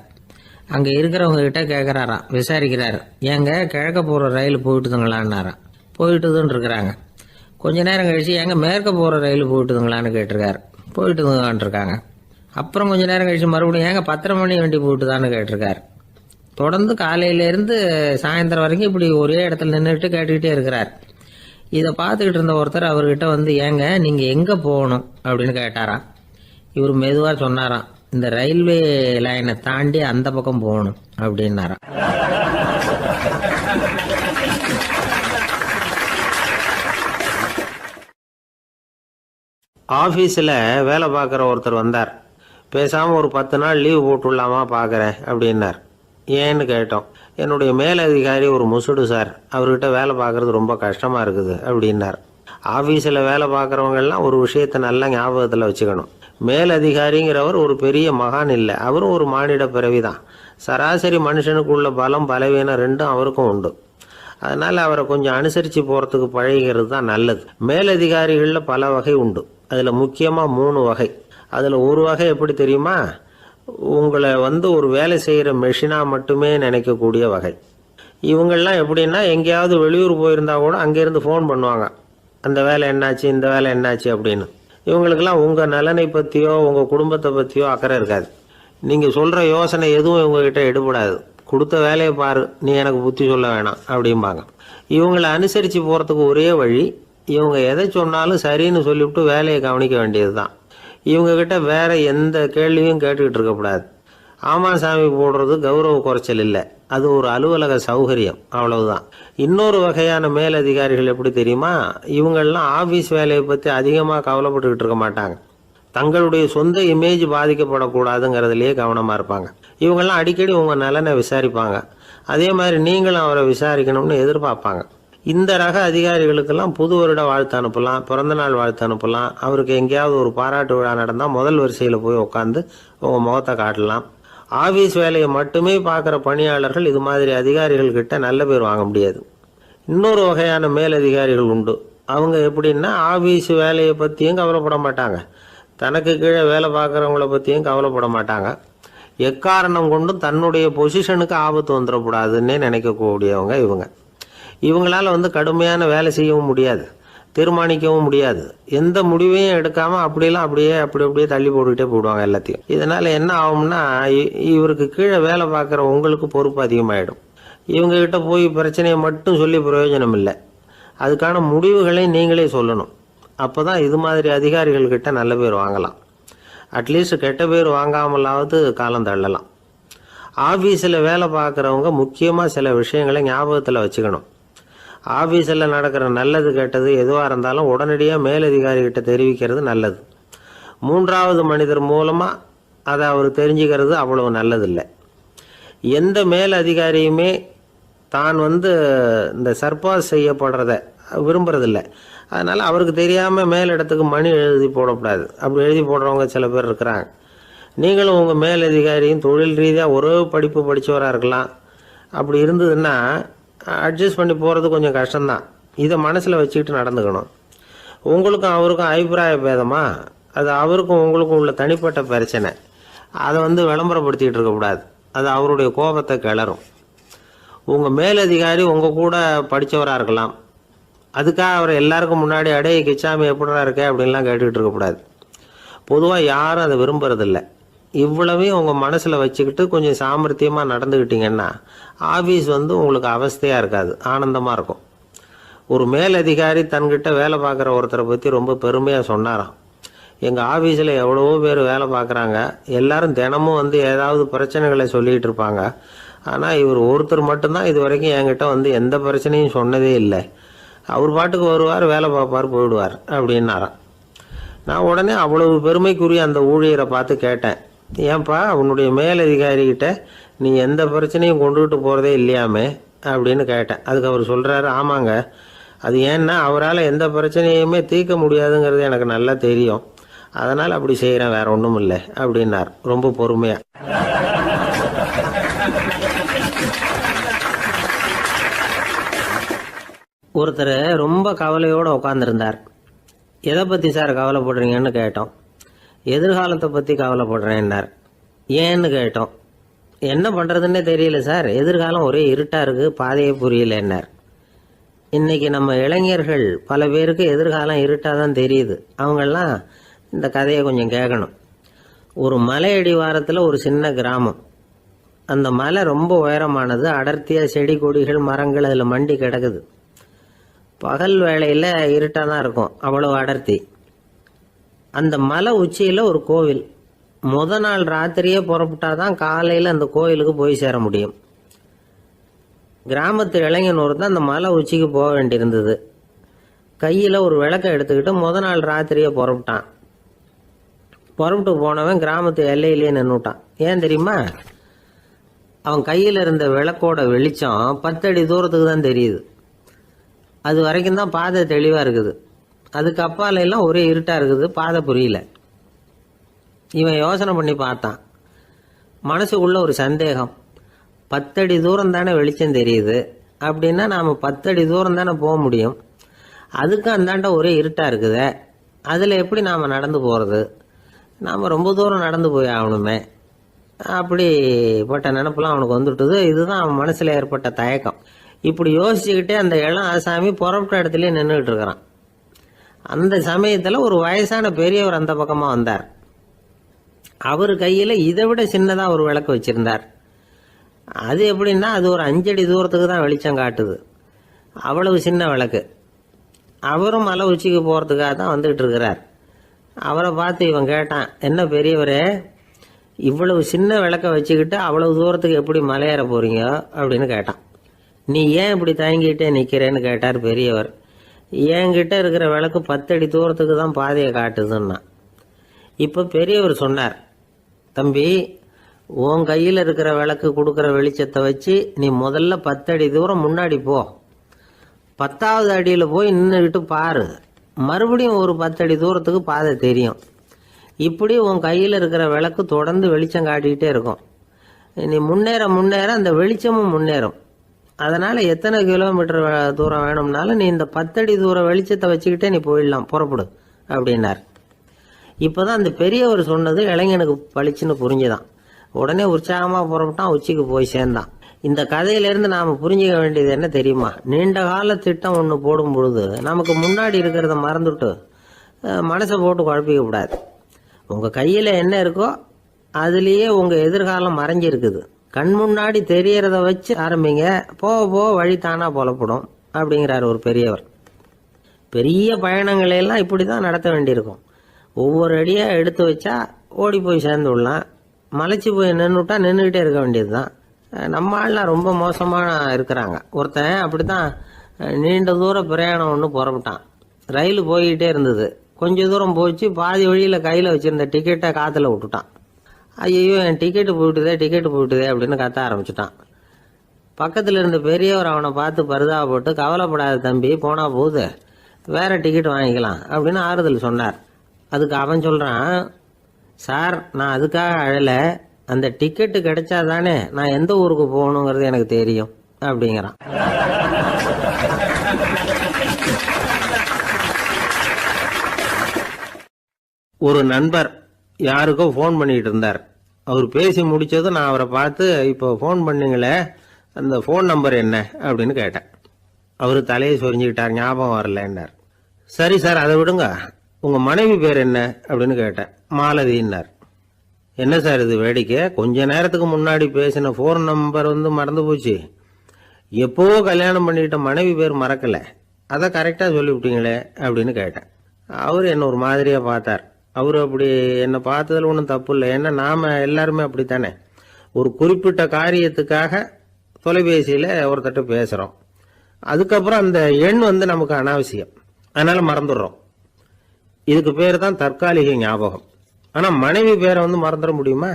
அங்கே இருக்கிறவங்க கிட்ட கேட்குறாராம், விசாரிக்கிறார், ஏங்க கிழக்க போகிற ரயில் போயிட்டுதுங்களான்னாராம். போயிட்டுதுன்னு இருக்கிறாங்க. கொஞ்ச நேரம் கழிச்சு ஏங்க மேற்க போகிற ரயில் போயிட்டுதுங்களான்னு கேட்டிருக்காரு. போயிட்டுதுங்களான் இருக்காங்க. அப்புறம் கொஞ்ச நேரம் கழிச்சு மறுபடியும் ஏங்க 10:30 மணி வண்டி போயிட்டுதான்னு கேட்டிருக்காரு. தொடர்ந்து காலையிலேருந்து சாயந்தரம் வரைக்கும் இப்படி ஒரே இடத்துல நின்றுட்டு கேட்டுக்கிட்டே இருக்கிறார். இதை பார்த்துக்கிட்டு இருந்த ஒருத்தர் அவர்கிட்ட ஏங்க நீங்கள் எங்கே போகணும் அப்படின்னு கேட்டாராம். இவர் மெதுவாக சொன்னாராம், இந்த ரயில்வே லைனை தாண்டி அந்த பக்கம் போகணும் அப்படின்னாராம். ஆஃபீஸில் வேலை பார்க்குற ஒருத்தர் வந்தார். பேசாமல் ஒரு 10 நாள் லீவு போட்டுடலாமா பார்க்குறேன் அப்படின்னார். ஏன்னு கேட்டோம். என்னுடைய மேலதிகாரி ஒரு முசுடு சார், அவர்கிட்ட வேலை பார்க்குறது ரொம்ப கஷ்டமாக இருக்குது அப்படின்னார். ஆஃபீஸில் வேலை பார்க்குறவங்கெல்லாம் ஒரு விஷயத்தை நல்லா ஞாபகத்தில் வச்சுக்கணும். மேலதிகாரிங்கிறவர் ஒரு பெரிய மகான் இல்லை, அவரும் ஒரு மானிட பிறவி தான். சராசரி மனுஷனுக்குள்ள பலம் பலவீனம் ரெண்டும் அவருக்கும் உண்டு. அதனால் அவரை கொஞ்சம் அனுசரித்து போகிறதுக்கு பழகிறது தான் நல்லது. மேலதிகாரிகளில் பல வகை உண்டு. அதில் முக்கியமாக 3 வகை. அதில் ஒரு வகை எப்படி தெரியுமா? உங்களை ஒரு வேலை செய்கிற மெஷினாக மட்டுமே நினைக்கக்கூடிய வகை. இவங்கெல்லாம் எப்படின்னா, எங்கேயாவது வெளியூர் போயிருந்தா கூட அங்கேருந்து ஃபோன் பண்ணுவாங்க, அந்த வேலை என்னாச்சு, இந்த வேலை என்னாச்சு அப்படின்னு. இவங்களுக்கெல்லாம் உங்கள் நலனை பற்றியோ உங்கள் குடும்பத்தை பற்றியோ அக்கறை இருக்காது. நீங்கள் சொல்கிற யோசனை எதுவும் இவங்ககிட்ட எடுபடாது. கொடுத்த வேலையை பாரு, நீ எனக்கு புத்தி சொல்ல வேணாம் அப்படிம்பாங்க. இவங்களை அனுசரித்து போகிறதுக்கு ஒரே வழி, இவங்க எதை சொன்னாலும் சரின்னு சொல்லிவிட்டு வேலையை கவனிக்க வேண்டியது தான். இவங்ககிட்ட வேற எந்த கேள்வியும் கேட்டுக்கிட்டு இருக்கக்கூடாது. ஆமாம் சாமி போடுறது கௌரவ குறைச்சல் இல்லை, அது ஒரு அலுவலக சௌகரியம், அவ்வளவுதான். இன்னொரு வகையான மேலதிகாரிகள் எப்படி தெரியுமா? இவங்கெல்லாம் ஆஃபீஸ் வேலையை பற்றி அதிகமாக கவலைப்பட்டுக்கிட்டு இருக்க மாட்டாங்க. தங்களுடைய சொந்த இமேஜ் பாதிக்கப்படக்கூடாதுங்கிறதுலேயே கவனமாக இருப்பாங்க. இவங்கெல்லாம் அடிக்கடி உங்கள் நலனை விசாரிப்பாங்க. அதே மாதிரி நீங்களும் அவரை விசாரிக்கணும்னு எதிர்பார்ப்பாங்க. இந்த ரக அதிகாரிகளுக்கெல்லாம் புது வருட வாழ்த்து அனுப்பலாம், பிறந்தநாள் வாழ்த்து அனுப்பலாம். அவருக்கு எங்கேயாவது ஒரு பாராட்டு விழா நடந்தால் முதல் வரிசையில் போய் உட்காந்து உங்கள் முகத்தை காட்டலாம். ஆஃபீஸ் வேலையை மட்டுமே பார்க்குற பணியாளர்கள் இது மாதிரி அதிகாரிகள் கிட்ட நல்ல பேர் வாங்க முடியாது. இன்னொரு வகையான மேலதிகாரிகள் உண்டு. அவங்க எப்படின்னா, ஆஃபீஸ் வேலையை பற்றியும் கவலைப்பட மாட்டாங்க, தனக்கு கீழே வேலை பார்க்குறவங்கள பற்றியும் கவலைப்பட மாட்டாங்க. எக்காரணம் கொண்டும் தன்னுடைய பொசிஷனுக்கு ஆபத்து வந்துடக்கூடாதுன்னே நினைக்கக்கூடியவங்க இவங்க. இவங்களால கடுமையான வேலை செய்யவும் முடியாது, தீர்மானிக்கவும் முடியாது. எந்த முடிவையும் எடுக்காமல் அப்படியே தள்ளி போட்டுக்கிட்டே போடுவாங்க எல்லாத்தையும். இதனால் என்ன ஆகும்னா, இவருக்கு கீழே வேலை பார்க்குற உங்களுக்கு பொறுப்பு அதிகமாகிடும். இவங்ககிட்ட போய் பிரச்சனையை மட்டும் சொல்லி பிரயோஜனம் இல்லை, அதுக்கான முடிவுகளை நீங்களே சொல்லணும். அப்போ தான் இது மாதிரி அதிகாரிகள்கிட்ட நல்ல பேர் வாங்கலாம். அட்லீஸ்ட் கெட்ட பேர் வாங்காமலாவது காலம் தள்ளலாம். ஆஃபீஸில் வேலை பார்க்குறவங்க முக்கியமாக சில விஷயங்களை ஞாபகத்தில் வச்சுக்கணும். ஆஃபீஸில் நடக்கிற நல்லது கெட்டது எதுவாக இருந்தாலும் உடனடியாக மேலதிகாரிகிட்ட தெரிவிக்கிறது நல்லது. 3வது மனிதர் மூலமாக அதை அவர் தெரிஞ்சுக்கிறது அவ்வளவு நல்லதில்லை. எந்த மேலதிகாரியுமே தான் இந்த சர்பாஸ் செய்யப்படுறத விரும்புறதில்லை. அதனால் அவருக்கு தெரியாமல் மேலிடத்துக்கு மணி எழுதி போடக்கூடாது. அப்படி எழுதி போடுறவங்க சில பேர் இருக்கிறாங்க. நீங்களும் உங்கள் மேலதிகாரியும் தொழில் ரீதியாக ஒரே படிப்பு படித்தவராக இருக்கலாம். அப்படி இருந்ததுன்னா அட்ஜஸ்ட் பண்ணி போகிறது கொஞ்சம் கஷ்டம்தான். இதை மனசில் வச்சுக்கிட்டு நடந்துக்கணும். உங்களுக்கும் அவருக்கும் அபிப்பிராய பேதமா, அது அவருக்கும் உங்களுக்கும் உள்ள தனிப்பட்ட பிரச்சனை. அதை விளம்பரப்படுத்திக்கிட்டு இருக்கக்கூடாது, அது அவருடைய கோபத்தை கிளறும். உங்கள் மேலதிகாரி உங்கள் கூட படித்தவராக இருக்கலாம், அதுக்காக அவரை எல்லாருக்கும் முன்னாடி அடைய கிச்சாமி எப்படா இருக்க அப்படின்லாம் கேட்டுக்கிட்டு இருக்கக்கூடாது. பொதுவாக யாரும் அதை விரும்புறதில்லை. இவ்வளவையும் உங்கள் மனசில் வச்சுக்கிட்டு கொஞ்சம் சாமர்த்தியமாக நடந்துக்கிட்டிங்கன்னா ஆஃபீஸ் உங்களுக்கு அவஸ்தையாக இருக்காது, ஆனந்தமாக இருக்கும். ஒரு மேலதிகாரி தன்கிட்ட வேலை பார்க்குற ஒருத்தரை பற்றி ரொம்ப பெருமையாக சொன்னாராம். எங்கள் ஆஃபீஸில் எவ்வளவோ பேர் வேலை பார்க்குறாங்க. எல்லாரும் தினமும் வந்து ஏதாவது பிரச்சனைகளை சொல்லிகிட்டு இருப்பாங்க. ஆனால் இவர் ஒருத்தர் மட்டும்தான் இது வரைக்கும் என்கிட்ட வந்து எந்த பிரச்சனையும் சொன்னதே இல்லை. அவர் பாட்டுக்கு வருவார், வேலை பார்ப்பார், போயிடுவார் அப்படின்னாராம். நான் உடனே அவ்வளவு பெருமைக்குரிய அந்த ஊழியரை பார்த்து கேட்டேன், ஏன்பா உன்னுடைய மேலதிகாரிகிட்ட நீ எந்த பிரச்சனையும் கொண்டுகிட்டு போகிறதே இல்லையாமே அப்படின்னு கேட்டேன். அதுக்கு அவர் சொல்கிறாரு, ஆமாங்க, அது ஏன்னா அவரால் எந்த பிரச்சனையுமே தீர்க்க முடியாதுங்கிறது எனக்கு நல்லா தெரியும், அதனால் அப்படி செய்கிறேன், வேற ஒன்றும் இல்லை அப்படின்னார் ரொம்ப பொறுமையாக. ஒருத்தர் ரொம்ப கவலையோடு உட்காந்துருந்தார். எதை பற்றி சார் கவலைப்படுறீங்கன்னு கேட்டோம். எதிர்காலத்தை பற்றி கவலைப்படுறேன்னார். ஏன்னு கேட்டோம். என்ன பண்ணுறதுன்னே தெரியல சார், எதிர்காலம் ஒரே இருட்டாக இருக்குது, பாதையே புரியலன்னார். இன்றைக்கி நம்ம இளைஞர்கள் பல பேருக்கு எதிர்காலம் இருட்டாக தான் தெரியுது. அவங்கெல்லாம் இந்த கதையை கொஞ்சம் கேட்கணும். ஒரு மலை அடிவாரத்தில் ஒரு சின்ன கிராமம். அந்த மலை ரொம்ப உயரமானது. அடர்த்தியாக செடி கொடிகள் மரங்கள் அதில் மண்டி கிடக்குது. பகல் வேளையில் இருட்டாக தான் இருக்கும், அவ்வளோ அடர்த்தி. அந்த மலை உச்சியில் ஒரு கோவில். நாள் ராத்திரியே புறப்பட்டாதான் காலையில் அந்த கோயிலுக்கு போய் சேர முடியும். கிராமத்து இளைஞன் ஒருத்தன் அந்த மலை உச்சிக்கு போக வேண்டியிருந்தது. கையில் ஒரு விளக்கை எடுத்துக்கிட்டு நாள் ராத்திரியே புறப்பட்டான். புறப்பட்டு போனவன் கிராமத்து எல்லையிலேயே நின்றுட்டான். ஏன் தெரியுமா? அவன் கையில் இருந்த விளக்கோட வெளிச்சம் 10 அடி தூரத்துக்கு தான் தெரியுது. அது வரைக்கும் தான் பாதை தெளிவாக இருக்குது. அதுக்கு அப்பால எல்லாம் ஒரே இருட்டாக இருக்குது, பாதை புரியல. இவன் யோசனை பண்ணி பார்த்தான். மனசுக்குள்ள ஒரு சந்தேகம். 10 அடி தூரம் தானே வெளிச்சம் தெரியுது, அப்படின்னா நாம் 10 அடி தூரம் தானே போக முடியும். அதுக்கு அந்தாண்ட ஒரே இருட்டாக இருக்குது, அதில் எப்படி நாம் நடந்து போகிறது? நாம் ரொம்ப தூரம் நடந்து போய் ஆகணுமே. அப்படிப்பட்ட நினப்பெல்லாம் அவனுக்கு வந்துட்டுது. இதுதான் அவன் மனசில் ஏற்பட்ட தயக்கம். இப்படி யோசிச்சுக்கிட்டே அந்த இளம் ஆசாமி புறப்பட்ட இடத்துலயே நின்றுகிட்டு இருக்கிறான். அந்த சமயத்தில் ஒரு வயசான பெரியவர் அந்த பக்கமாக வந்தார். அவர் கையில் இதை விட சின்னதாக ஒரு விளக்கு வச்சிருந்தார். அது எப்படின்னா அது ஒரு 5 அடி தூரத்துக்கு தான் வெளிச்சம் காட்டுது. அவ்வளவு சின்ன விளக்கு. அவரும் மலை உச்சிக்கு போகிறதுக்காக தான் வந்துகிட்டு இருக்கிறார். அவரை பார்த்து இவன் கேட்டான், என்ன பெரியவரே, இவ்வளவு சின்ன விளக்கை வச்சுக்கிட்டு அவ்வளவு தூரத்துக்கு எப்படி மலையேற போறீங்க அப்படின்னு கேட்டான். நீ ஏன் இப்படி தயங்கிட்டே நிற்கிறேன்னு கேட்டார் பெரியவர். என்கிட்ட இருக்கிற விளக்கு 10 அடி தூரத்துக்கு தான் பாதையை காட்டுதுன்னா. இப்போ பெரியவர் சொன்னார், தம்பி, உன் கையில் இருக்கிற விளக்கு கொடுக்குற வெளிச்சத்தை வச்சு நீ முதல்ல 10 அடி தூரம் முன்னாடி போ. 10வது அடியில் போய் நின்றுக்கிட்டு பாரு, மறுபடியும் ஒரு 10 அடி தூரத்துக்கு பாதை தெரியும். இப்படி உன் கையில் இருக்கிற விளக்கு தொடர்ந்து வெளிச்சம் காட்டிக்கிட்டே இருக்கும். நீ முன்னேற முன்னேற அந்த வெளிச்சமும் முன்னேறும். அதனால் எத்தனை கிலோமீட்டர் தூரம் வேணும்னாலும் நீ இந்த 10 அடி தூரம் வெளிச்சத்தை வச்சுக்கிட்டே நீ போயிடலாம், புறப்படு அப்படின்னார். இப்போ தான் அந்த பெரியவர் சொன்னது இளைஞனுக்கு பளிச்சுன்னு புரிஞ்சுதான். உடனே உற்சாகமாக புறப்பட்டான், உச்சிக்கு போய் சேர்ந்தான். இந்த கதையிலேருந்து நாம் புரிஞ்சிக்க வேண்டியது என்ன தெரியுமா? நீண்ட கால திட்டம் ஒன்று போடும் பொழுது நமக்கு முன்னாடி இருக்கிறத மறந்துட்டு மனசை போட்டு குழப்பிக்க கூடாது. உங்கள் கையில் என்ன இருக்கோ அதுலேயே உங்கள் எதிர்காலம் மறைஞ்சிருக்குது. கண் முன்னாடி தெரியறத வச்சு ஆரம்பிங்க, போக போக வழி தானா புலப்படும் அப்படிங்கிறார் ஒரு பெரியவர். பெரிய பயணங்களையெல்லாம் இப்படி தான் நடத்த வேண்டியிருக்கும். ஒவ்வொரு அடியாக எடுத்து வச்சா ஓடி போய் சேர்ந்து விடலாம். மலைச்சி போய் நின்றுட்டா நின்றுக்கிட்டே இருக்க வேண்டியது தான். நம்ம ஆள்லாம் ரொம்ப மோசமாக இருக்கிறாங்க. ஒருத்தன் அப்படி தான் நீண்ட தூர பிரயாணம் ஒன்று புறப்பட்டான். ரயில் போய்கிட்டே இருந்தது. கொஞ்சம் தூரம் போச்சு, பாதி வழியில் கையில் வச்சுருந்த டிக்கெட்டை காற்றுல விட்டுட்டான். ஐயோ, என் டிக்கெட்டு போயிட்டுதே அப்படின்னு கத்த ஆரம்பிச்சுட்டான். பக்கத்தில் இருந்த பெரியவர் அவனை பார்த்து பரிதாபப்பட்டு, கவலைப்படாத தம்பி, போனால் போகுது, வேற டிக்கெட் வாங்கிக்கலாம் அப்படின்னு ஆறுதல் சொன்னார். அதுக்கு அவன் சொல்கிறான், சார், நான் அதுக்காக அழலை, அந்த டிக்கெட்டு கிடைச்சா தானே நான் எந்த ஊருக்கு போகணுங்கிறது எனக்கு தெரியும் அப்படிங்கிறான். ஒரு நண்பர் யாருக்கோ ஃபோன் பண்ணிட்டு இருந்தார். அவர் பேசி முடிச்சதும் நான் அவரை பார்த்து, இப்போ ஃபோன் பண்ணீங்களே, அந்த ஃபோன் நம்பர் என்ன அப்படின்னு கேட்டேன். அவர் தலையை சொரிஞ்சுக்கிட்டார், ஞாபகம் வரலன்னார். சரி சார், அதை விடுங்க, உங்கள் மனைவி பேர் என்ன அப்படின்னு கேட்டேன். மாலதின்னார். என்ன சார் இது வேடிக்கை, கொஞ்ச நேரத்துக்கு முன்னாடி பேசின ஃபோன் நம்பர் மறந்து போச்சு. எப்போவோ கல்யாணம் பண்ணிக்கிட்ட மனைவி பேர் மறக்கலை, அதை கரெக்டாக சொல்லிவிட்டீங்களே அப்படின்னு கேட்டேன். அவர் என்ன ஒரு மாதிரியாக பார்த்தார். அவர் அப்படி என்னை பார்த்ததில் ஒன்றும் தப்பு இல்லை. ஏன்னா நாம் எல்லாருமே அப்படித்தானே. ஒரு குறிப்பிட்ட காரியத்துக்காக தொலைபேசியில் ஒருத்தட்ட பேசுகிறோம். அதுக்கப்புறம் அந்த எண் நமக்கு அனாவசியம், அதனால் மறந்துடுறோம். இதுக்கு பேர் தான் தற்காலிக ஞாபகம். ஆனால் மனைவி பேரை மறந்துட முடியுமா?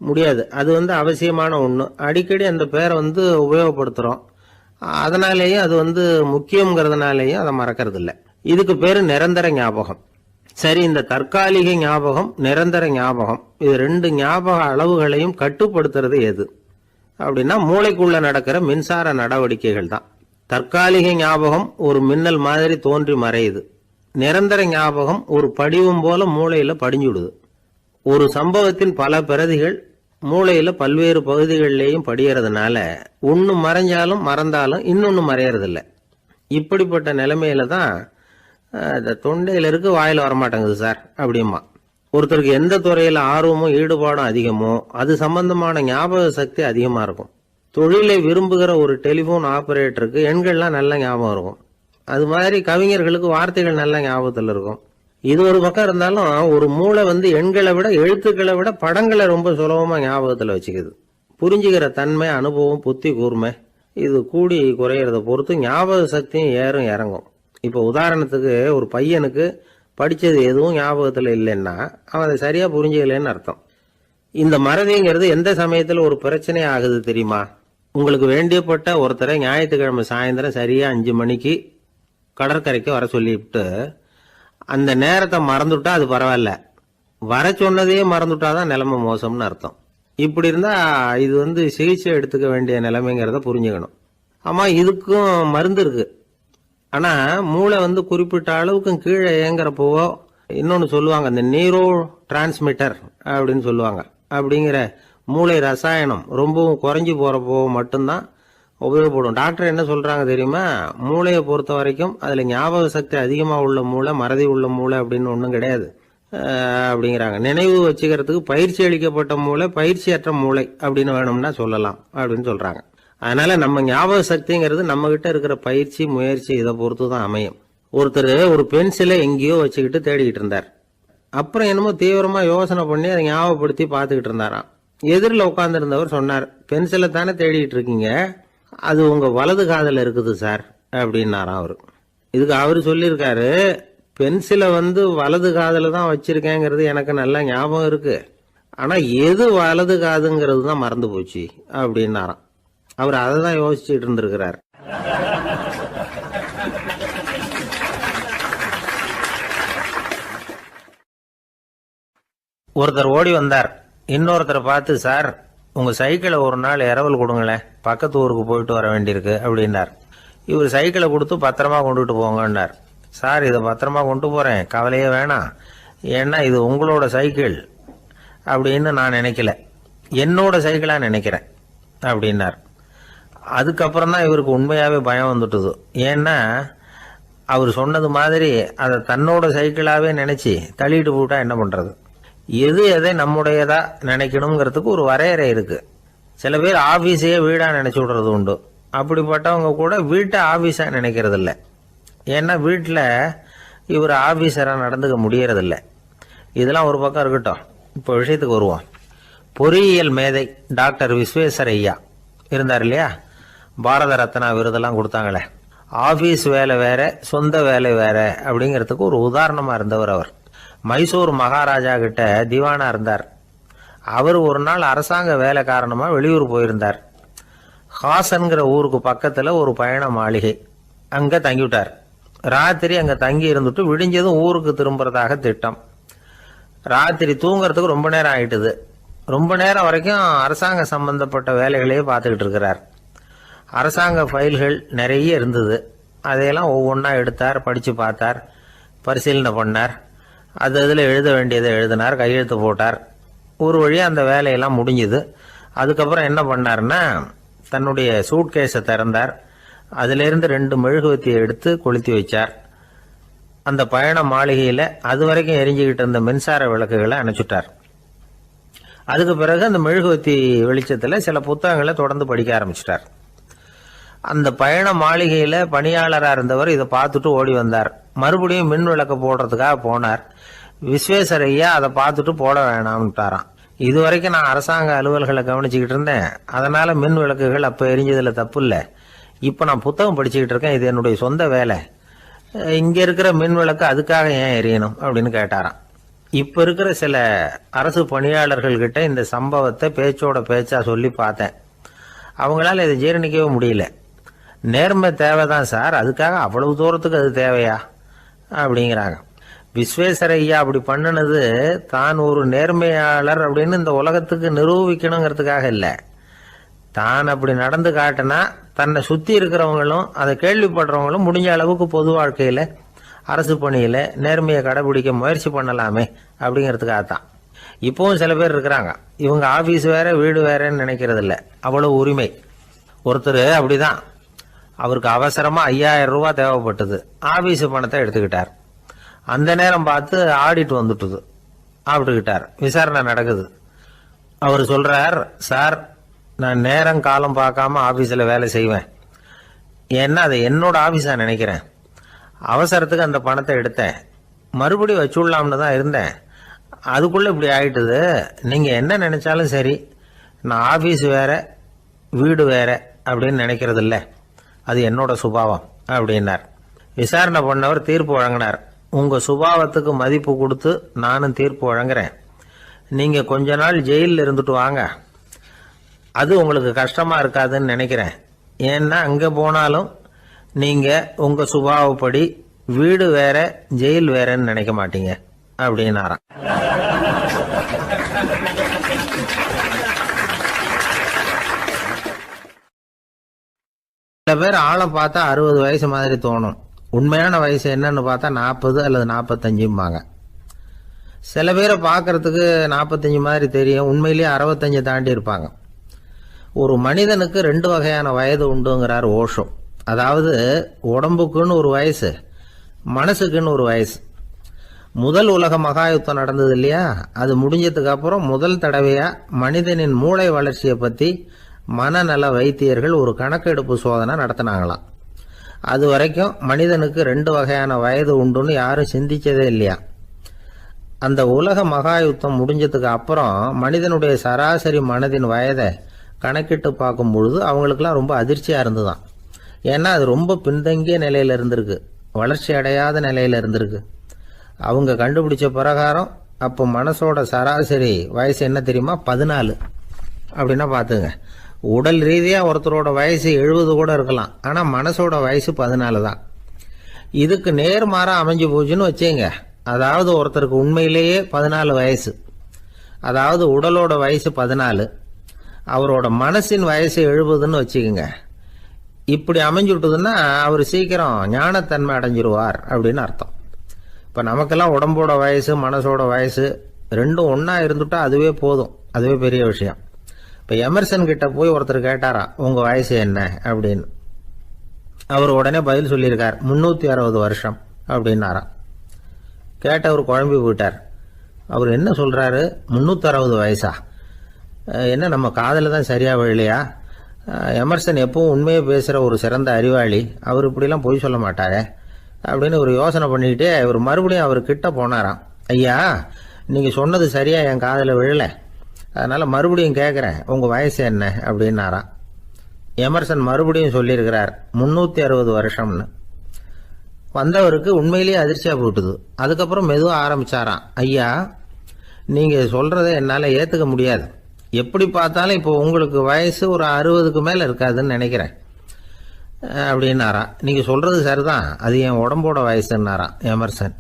முடியாது. அது அவசியமான ஒன்று. அடிக்கடி அந்த பேரை உபயோகப்படுத்துகிறோம். அதனாலேயும் அது முக்கியங்கிறதுனாலேயும் அதை மறக்கிறது இல்லை. இதுக்கு பேர் நிரந்தர ஞாபகம். சரி, இந்த தற்காலிக ஞாபகம், நிரந்தர ஞாபகம், இது ரெண்டு ஞாபக அளவுகளையும் கட்டுப்படுத்துறது எது அப்படின்னா மூளைக்குள்ள நடக்கிற மின்சார நடவடிக்கைகள் தான். தற்காலிக ஞாபகம் ஒரு மின்னல் மாதிரி தோன்றி மறையுது. நிரந்தர ஞாபகம் ஒரு படிவம் போல மூளையில படிஞ்சுடுது. ஒரு சம்பவத்தின் பல பிரதிகள் மூளையில பல்வேறு பகுதிகளிலேயும் படியறதுனால ஒன்னு மறைஞ்சாலும் மறந்தாலும் இன்னொன்னு மறையறதில்லை. இப்படிப்பட்ட நிலைமையில தான் தொண்டையில இருக்கு, வாயில வரமாட்டேங்குது சார் அப்படிமா. ஒருத்தருக்கு எந்த துறையில ஆர்வமும் ஈடுபாடும் அதிகமோ அது சம்பந்தமான ஞாபக சக்தி அதிகமா இருக்கும். தொழிலை விரும்புகிற ஒரு டெலிபோன் ஆபரேட்டருக்கு எண்கள்லாம் நல்ல ஞாபகம் இருக்கும். அது மாதிரி கவிஞர்களுக்கு வார்த்தைகள் நல்ல ஞாபகத்தில் இருக்கும். இது ஒரு பக்கம் இருந்தாலும் ஒரு மூளை எண்களை விட எழுத்துக்களை விட படங்களை ரொம்ப சுலபமா ஞாபகத்தில் வச்சுக்குது. புரிஞ்சுக்கிற தன்மை, அனுபவம், புத்தி கூர்மை இது கூடி குறையிறத பொறுத்து ஞாபக சக்தியும் ஏறும் இறங்கும். இப்போ உதாரணத்துக்கு ஒரு பையனுக்கு படித்தது எதுவும் ஞாபகத்தில் இல்லைன்னா அவன் அதை சரியா புரிஞ்சுக்கலன்னு அர்த்தம். இந்த மறதிங்கிறது எந்த சமயத்தில் ஒரு பிரச்சனை ஆகுது தெரியுமா? உங்களுக்கு வேண்டியப்பட்ட ஒருத்தரை ஞாயிற்றுக்கிழமை சாயந்தரம் சரியா 5 மணிக்கு கடற்கரைக்கு வர சொல்லிவிட்டு அந்த நேரத்தை மறந்துட்டா அது பரவாயில்ல, வர சொன்னதையே மறந்துட்டாதான் நிலைமை மோசம்னு அர்த்தம். இப்படி இருந்தா இது சிகிச்சை எடுத்துக்க வேண்டிய நிலைமைங்கிறத புரிஞ்சுக்கணும். ஆமா, இதுக்கும் மருந்து இருக்கு. ஆனா மூளை குறிப்பிட்ட அளவுக்கும் கீழே இயங்குறப்போவோ இன்னொன்னு சொல்லுவாங்க, இந்த நியூரோ டிரான்ஸ்மிட்டர் அப்படின்னு சொல்லுவாங்க. அப்படிங்கிற மூளை ரசாயனம் ரொம்பவும் குறைஞ்சி போறப்போ மட்டும்தான் உபயோகப்படும். டாக்டர் என்ன சொல்றாங்க தெரியுமா? மூளையை பொறுத்த வரைக்கும் அதுல ஞாபக சக்தி அதிகமா உள்ள மூளை, மறதி உள்ள மூளை அப்படின்னு ஒன்றும் கிடையாது அப்படிங்கிறாங்க. நினைவு வச்சுக்கிறதுக்கு பயிற்சி அளிக்கப்பட்ட மூளை, பயிற்சியற்ற மூளை அப்படின்னு வேணும்னா சொல்லலாம் அப்படின்னு சொல்றாங்க. அதனால நம்ம ஞாபக சக்திங்கிறது நம்ம கிட்ட இருக்கிற பயிற்சி, முயற்சி இதை பொறுத்து தான் அமையும். ஒருத்தர் ஒரு பென்சிலை எங்கேயோ வச்சுக்கிட்டு தேடிக்கிட்டு இருந்தார். அப்புறம் என்னமோ தீவிரமா யோசனை பண்ணி அதை ஞாபகப்படுத்தி பார்த்துக்கிட்டு இருந்தாராம். எதிரில் உட்கார்ந்துருந்தவர் சொன்னார், பென்சிலை தானே தேடிட்டு இருக்கீங்க, அது உங்க வலது காதில் இருக்குது சார் அப்படின்னாராம் அவரு. இதுக்கு அவரு சொல்லியிருக்காரு, பென்சிலை வலது காதில் தான் வச்சிருக்கேங்கிறது எனக்கு நல்லா ஞாபகம் இருக்கு, ஆனா எது வலது காதுங்கிறது தான் மறந்து போச்சு அப்படின்னாராம். அவர் அதை தான் யோசிச்சுட்டு இருந்திருக்கிறார். ஒருத்தர் ஓடி வந்தார். இன்னொருத்தரை பார்த்து, சார் உங்க சைக்கிளை ஒரு நாள் இரவல் கொடுங்களேன், பக்கத்து ஊருக்கு போயிட்டு வர வேண்டியிருக்கு அப்படின்னார். இவர் சைக்கிளை கொடுத்து பத்திரமா கொண்டுட்டு போங்கன்னார். சார் இதை பத்திரமா கொண்டு போறேன், கவலையே வேணாம், ஏன்னா இது உங்களோட சைக்கிள் அப்படின்னு நான் நினைக்கல, என்னோட சைக்கிளா நினைக்கிறேன் அப்படின்னார். அதுக்கப்புறம் தான் இவருக்கு உண்மையாவே பயம் வந்துட்டுது. ஏன்னா அவர் சொன்னது மாதிரி அதை தன்னோட சைக்கிளாவே நினைச்சு தள்ளிட்டு போட்டா என்ன பண்றது? எது எதை நம்முடையதா நினைக்கணுங்கிறதுக்கு ஒரு வரையறை இருக்கு. சில பேர் ஆபீஸையே வீடா நினைச்சு விடுறது உண்டு. அப்படிப்பட்டவங்க கூட வீட்டை ஆபீஸா நினைக்கிறது இல்லை. ஏன்னா வீட்டில் இவர் ஆபீஸரா நடந்துக்க முடியறதில்லை. இதெல்லாம் ஒரு பக்கம் இருக்கட்டும், இப்போ விஷயத்துக்கு வருவோம். பொறியியல் மேதை டாக்டர் விஸ்வேஸ்வரய்யா இருந்தார் இல்லையா, பாரத ரத்னா விருதெல்லாம் கொடுத்தாங்களே. ஆபீஸ் வேலை வேற, சொந்த வேலை வேற அப்படிங்கிறதுக்கு ஒரு உதாரணமா இருந்தவர் அவர். மைசூர் மகாராஜா கிட்ட திவானா இருந்தார். அவர் ஒரு நாள் அரசாங்க வேலை காரணமா வெளியூர் போயிருந்தார். ஹாசன்கிற ஊருக்கு பக்கத்துல ஒரு பயண மாளிகை, அங்க தங்கிவிட்டார். ராத்திரி அங்க தங்கி இருந்துட்டு விடிஞ்சதும் ஊருக்கு திரும்புறதாக திட்டம். ராத்திரி தூங்குறதுக்கு ரொம்ப நேரம் ஆயிட்டுது. ரொம்ப நேரம் வரைக்கும் அரசாங்க சம்பந்தப்பட்ட வேலைகளையே பார்த்துக்கிட்டு இருக்கிறார். அரசாங்க ஃபைல்கள் நிறைய இருந்தது. அதையெல்லாம் ஒவ்வொன்றா எடுத்தார், படிச்சு பார்த்தார், பரிசீலனை பண்ணார். அது அதில் எழுத வேண்டியதை எழுதினார், கையெழுத்து போட்டார். ஒரு வழியாக அந்த வேலையெல்லாம் முடிஞ்சுது. அதுக்கப்புறம் என்ன பண்ணார்னா, தன்னுடைய சூட்கேஸை திறந்தார். அதிலிருந்து 2 மெழுகுவத்தியை எடுத்து கொளுத்தி வச்சார். அந்த பயண மாளிகையில் அது வரைக்கும் எரிஞ்சுக்கிட்டு இருந்த மின்சார விளக்குகளை அணைச்சுட்டார். அதுக்கு பிறகு அந்த மெழுகுவத்தி வெளிச்சத்தில் சில புத்தகங்களை தொடர்ந்து படிக்க ஆரம்பிச்சிட்டார். அந்த பயண மாளிகையில் பணியாளராக இருந்தவர் இதை பார்த்துட்டு ஓடி வந்தார். மறுபடியும் மின் விளக்க போடுறதுக்காக போனார். விஸ்வேஸ்வர ஐயா அதை பார்த்துட்டு போட வேணாம்ட்டாராம். இது வரைக்கும் நான் அரசாங்க அலுவல்களை கவனிச்சுக்கிட்டு இருந்தேன், அதனால மின் விளக்குகள் அப்போ எரிஞ்சதில் தப்பு இல்லை. இப்போ நான் புத்தகம் படிச்சுக்கிட்டு இருக்கேன், இது என்னுடைய சொந்த வேலை. இங்கே இருக்கிற மின் விளக்கு அதுக்காக ஏன் எரியணும் அப்படின்னு கேட்டாராம். இப்போ இருக்கிற சில அரசு பணியாளர்கள்கிட்ட இந்த சம்பவத்தை பேச்சோட பேச்சா சொல்லி பார்த்தேன். அவங்களால இதை ஜீரணிக்கவே முடியல. நேர்மை தேவைதான் சார், அதுக்காக அவ்வளவு தூரத்துக்கு அது தேவையா அப்படிங்கிறாங்க. விஸ்வேஸ்வர ஐயா அப்படி பண்ணினது தான் ஒரு நேர்மையாளர் அப்படின்னு இந்த உலகத்துக்கு நிரூபிக்கணுங்கிறதுக்காக இல்லை. தான் அப்படி நடந்து காட்டினா தன்னை சுற்றி இருக்கிறவங்களும் அதை கேள்விப்படுறவங்களும் முடிஞ்ச அளவுக்கு பொது வாழ்க்கையில் அரசு பணியில் நேர்மையை கடைபிடிக்க முயற்சி பண்ணலாமே அப்படிங்கிறதுக்காகத்தான். இப்போவும் சில பேர் இருக்கிறாங்க, இவங்க ஆஃபீஸ் வேற வீடு வேறன்னு நினைக்கிறது இல்லை, அவ்வளோ உரிமை. ஒருத்தர் அப்படிதான், அவருக்கு அவசரமாக 5000 ரூபா தேவைப்பட்டது. ஆஃபீஸு பணத்தை எடுத்துக்கிட்டார். அந்த நேரம் பார்த்து ஆடிட் வந்துட்டுது, ஆப்பிட்டுக்கிட்டார். விசாரணை நடக்குது. அவர் சொல்றார், சார் நான் நேரம் காலம் பார்க்காம ஆஃபீஸில் வேலை செய்வேன், ஏன்னா அதை என்னோட ஆஃபீஸாக நினைக்கிறேன். அவசரத்துக்கு அந்த பணத்தை எடுத்தேன், மறுபடியும் வச்சுடலாம்னு தான் இருந்தேன், அதுக்குள்ளே இப்படி ஆயிட்டுது. நீங்கள் என்ன நினைச்சாலும் சரி, நான் ஆஃபீஸ் வேற வீடு வேற அப்படின்னு நினைக்கிறது இல்லை, அது என்னோட சுபாவம் அப்படின்னார். விசாரணை பண்ணவர் தீர்ப்பு வழங்கினார். உங்கள் சுபாவத்துக்கு மதிப்பு கொடுத்து நானும் தீர்ப்பு வழங்குறேன். நீங்கள் கொஞ்ச நாள் ஜெயிலில் இருந்துட்டு வாங்க, அது உங்களுக்கு கஷ்டமாக இருக்காதுன்னு நினைக்கிறேன். ஏன்னா அங்கே போனாலும் நீங்கள் உங்கள் சுபாவப்படி வீடு வேற ஜெயில் வேறன்னு நினைக்க மாட்டீங்க அப்படின்னாராம். சில பேர் ஆளை பார்த்தா 60 வயசு மாதிரி தோணும், உண்மையான வயசு என்னன்னு பார்த்தா 40 அல்லது 45ம்பாங்க. சில பேரை பார்க்கறதுக்கு 45 மாதிரி தெரியும், உண்மையிலேயே 65 தாண்டி இருப்பாங்க. ஒரு மனிதனுக்கு 2 வகையான வயது உண்டுங்கிறார் ஓஷோ. அதாவது உடம்புக்குன்னு ஒரு வயசு, மனசுக்குன்னு ஒரு வயசு. முதல் உலக மகாயுத்தம் நடந்தது இல்லையா, அது முடிஞ்சதுக்கு அப்புறம் முதல் தடவையா மனிதனின் மூளை வளர்ச்சியை பற்றி மனநல வைத்தியர்கள் ஒரு கணக்கெடுப்பு சோதனை நடத்தினாங்களாம். அது வரைக்கும் மனிதனுக்கு 2 வகையான வயது உண்டுன்னு யாரும் சிந்திச்சதே இல்லையா. அந்த உலக மகாயுத்தம் முடிஞ்சதுக்கு அப்புறம் மனிதனுடைய சராசரி மனதின் வயதை கணக்கிட்டு பார்க்கும் பொழுது அவங்களுக்குலாம் ரொம்ப அதிர்ச்சியாக இருந்துதான். ஏன்னா அது ரொம்ப பின்தங்கிய நிலையில் இருந்திருக்கு, வளர்ச்சி அடையாத நிலையில் இருந்திருக்கு. அவங்க கண்டுபிடிச்ச பிரகாரம் அப்போ மனசோட சராசரி வயசு என்ன தெரியுமா, 14. அப்படின்னா பார்த்துங்க, உடல் ரீதியாக ஒருத்தரோட வயசு 70 கூட இருக்கலாம், ஆனால் மனசோட வயசு 14 தான். இதுக்கு நேர்மாறாக அமைஞ்சு போச்சுன்னு வச்சுங்க. அதாவது ஒருத்தருக்கு உண்மையிலேயே 14 வயசு, அதாவது உடலோட வயசு 14, அவரோட மனசின் வயசு 70ன்னு வச்சுக்கோங்க. இப்படி அமைஞ்சுட்டுதுன்னா அவர் சீக்கிரம் ஞானத்தன்மை அடைஞ்சிருவார் அப்படின்னு அர்த்தம். இப்போ நமக்கெல்லாம் உடம்போட வயசு மனசோட வயசு ரெண்டும் ஒன்றா இருந்துட்டா அதுவே போதும், அதுவே பெரிய விஷயம். இப்போ எமர்சன் கிட்ட போய் ஒருத்தர் கேட்டாரா உங்கள் வயசு என்ன அப்படின்னு. அவர் உடனே பதில் சொல்லியிருக்கார் 360 வருஷம் அப்படின்னாராம். கேட்டவர் குழம்பி போயிட்டார். அவர் என்ன சொல்கிறாரு, 360 வயசா, என்ன நம்ம காதில் தான் சரியாக விழலையா? எமர்சன் எப்பவும் உண்மையை பேசுகிற ஒரு சிறந்த அறிவாளி, அவர் இப்படிலாம் பொய் சொல்ல மாட்டாரே அப்படின்னு ஒரு யோசனை பண்ணிக்கிட்டே இவர் மறுபடியும் அவர் கிட்ட போனாராம். ஐயா நீங்கள் சொன்னது சரியாக என் காதில் விழலை, அதனால் மறுபடியும் கேட்குறேன் உங்கள் வயசு என்ன அப்படின்னாராம். எமர்சன் மறுபடியும் சொல்லியிருக்கிறார் 360 வருஷம்னு. வந்தவருக்கு உண்மையிலேயே அதிர்ச்சியாக போட்டுது. அதுக்கப்புறம் மெதுவாக ஆரம்பித்தாராம். ஐயா நீங்கள் சொல்கிறத என்னால் ஏற்றுக்க முடியாது, எப்படி பார்த்தாலும் இப்போ உங்களுக்கு வயசு ஒரு 60க்கு மேலே இருக்காதுன்னு நினைக்கிறேன் அப்படின்னாராம். நீங்கள் சொல்கிறது சரிதான், அது என் உடம்போட வயசுன்னாராம் எமர்சன்.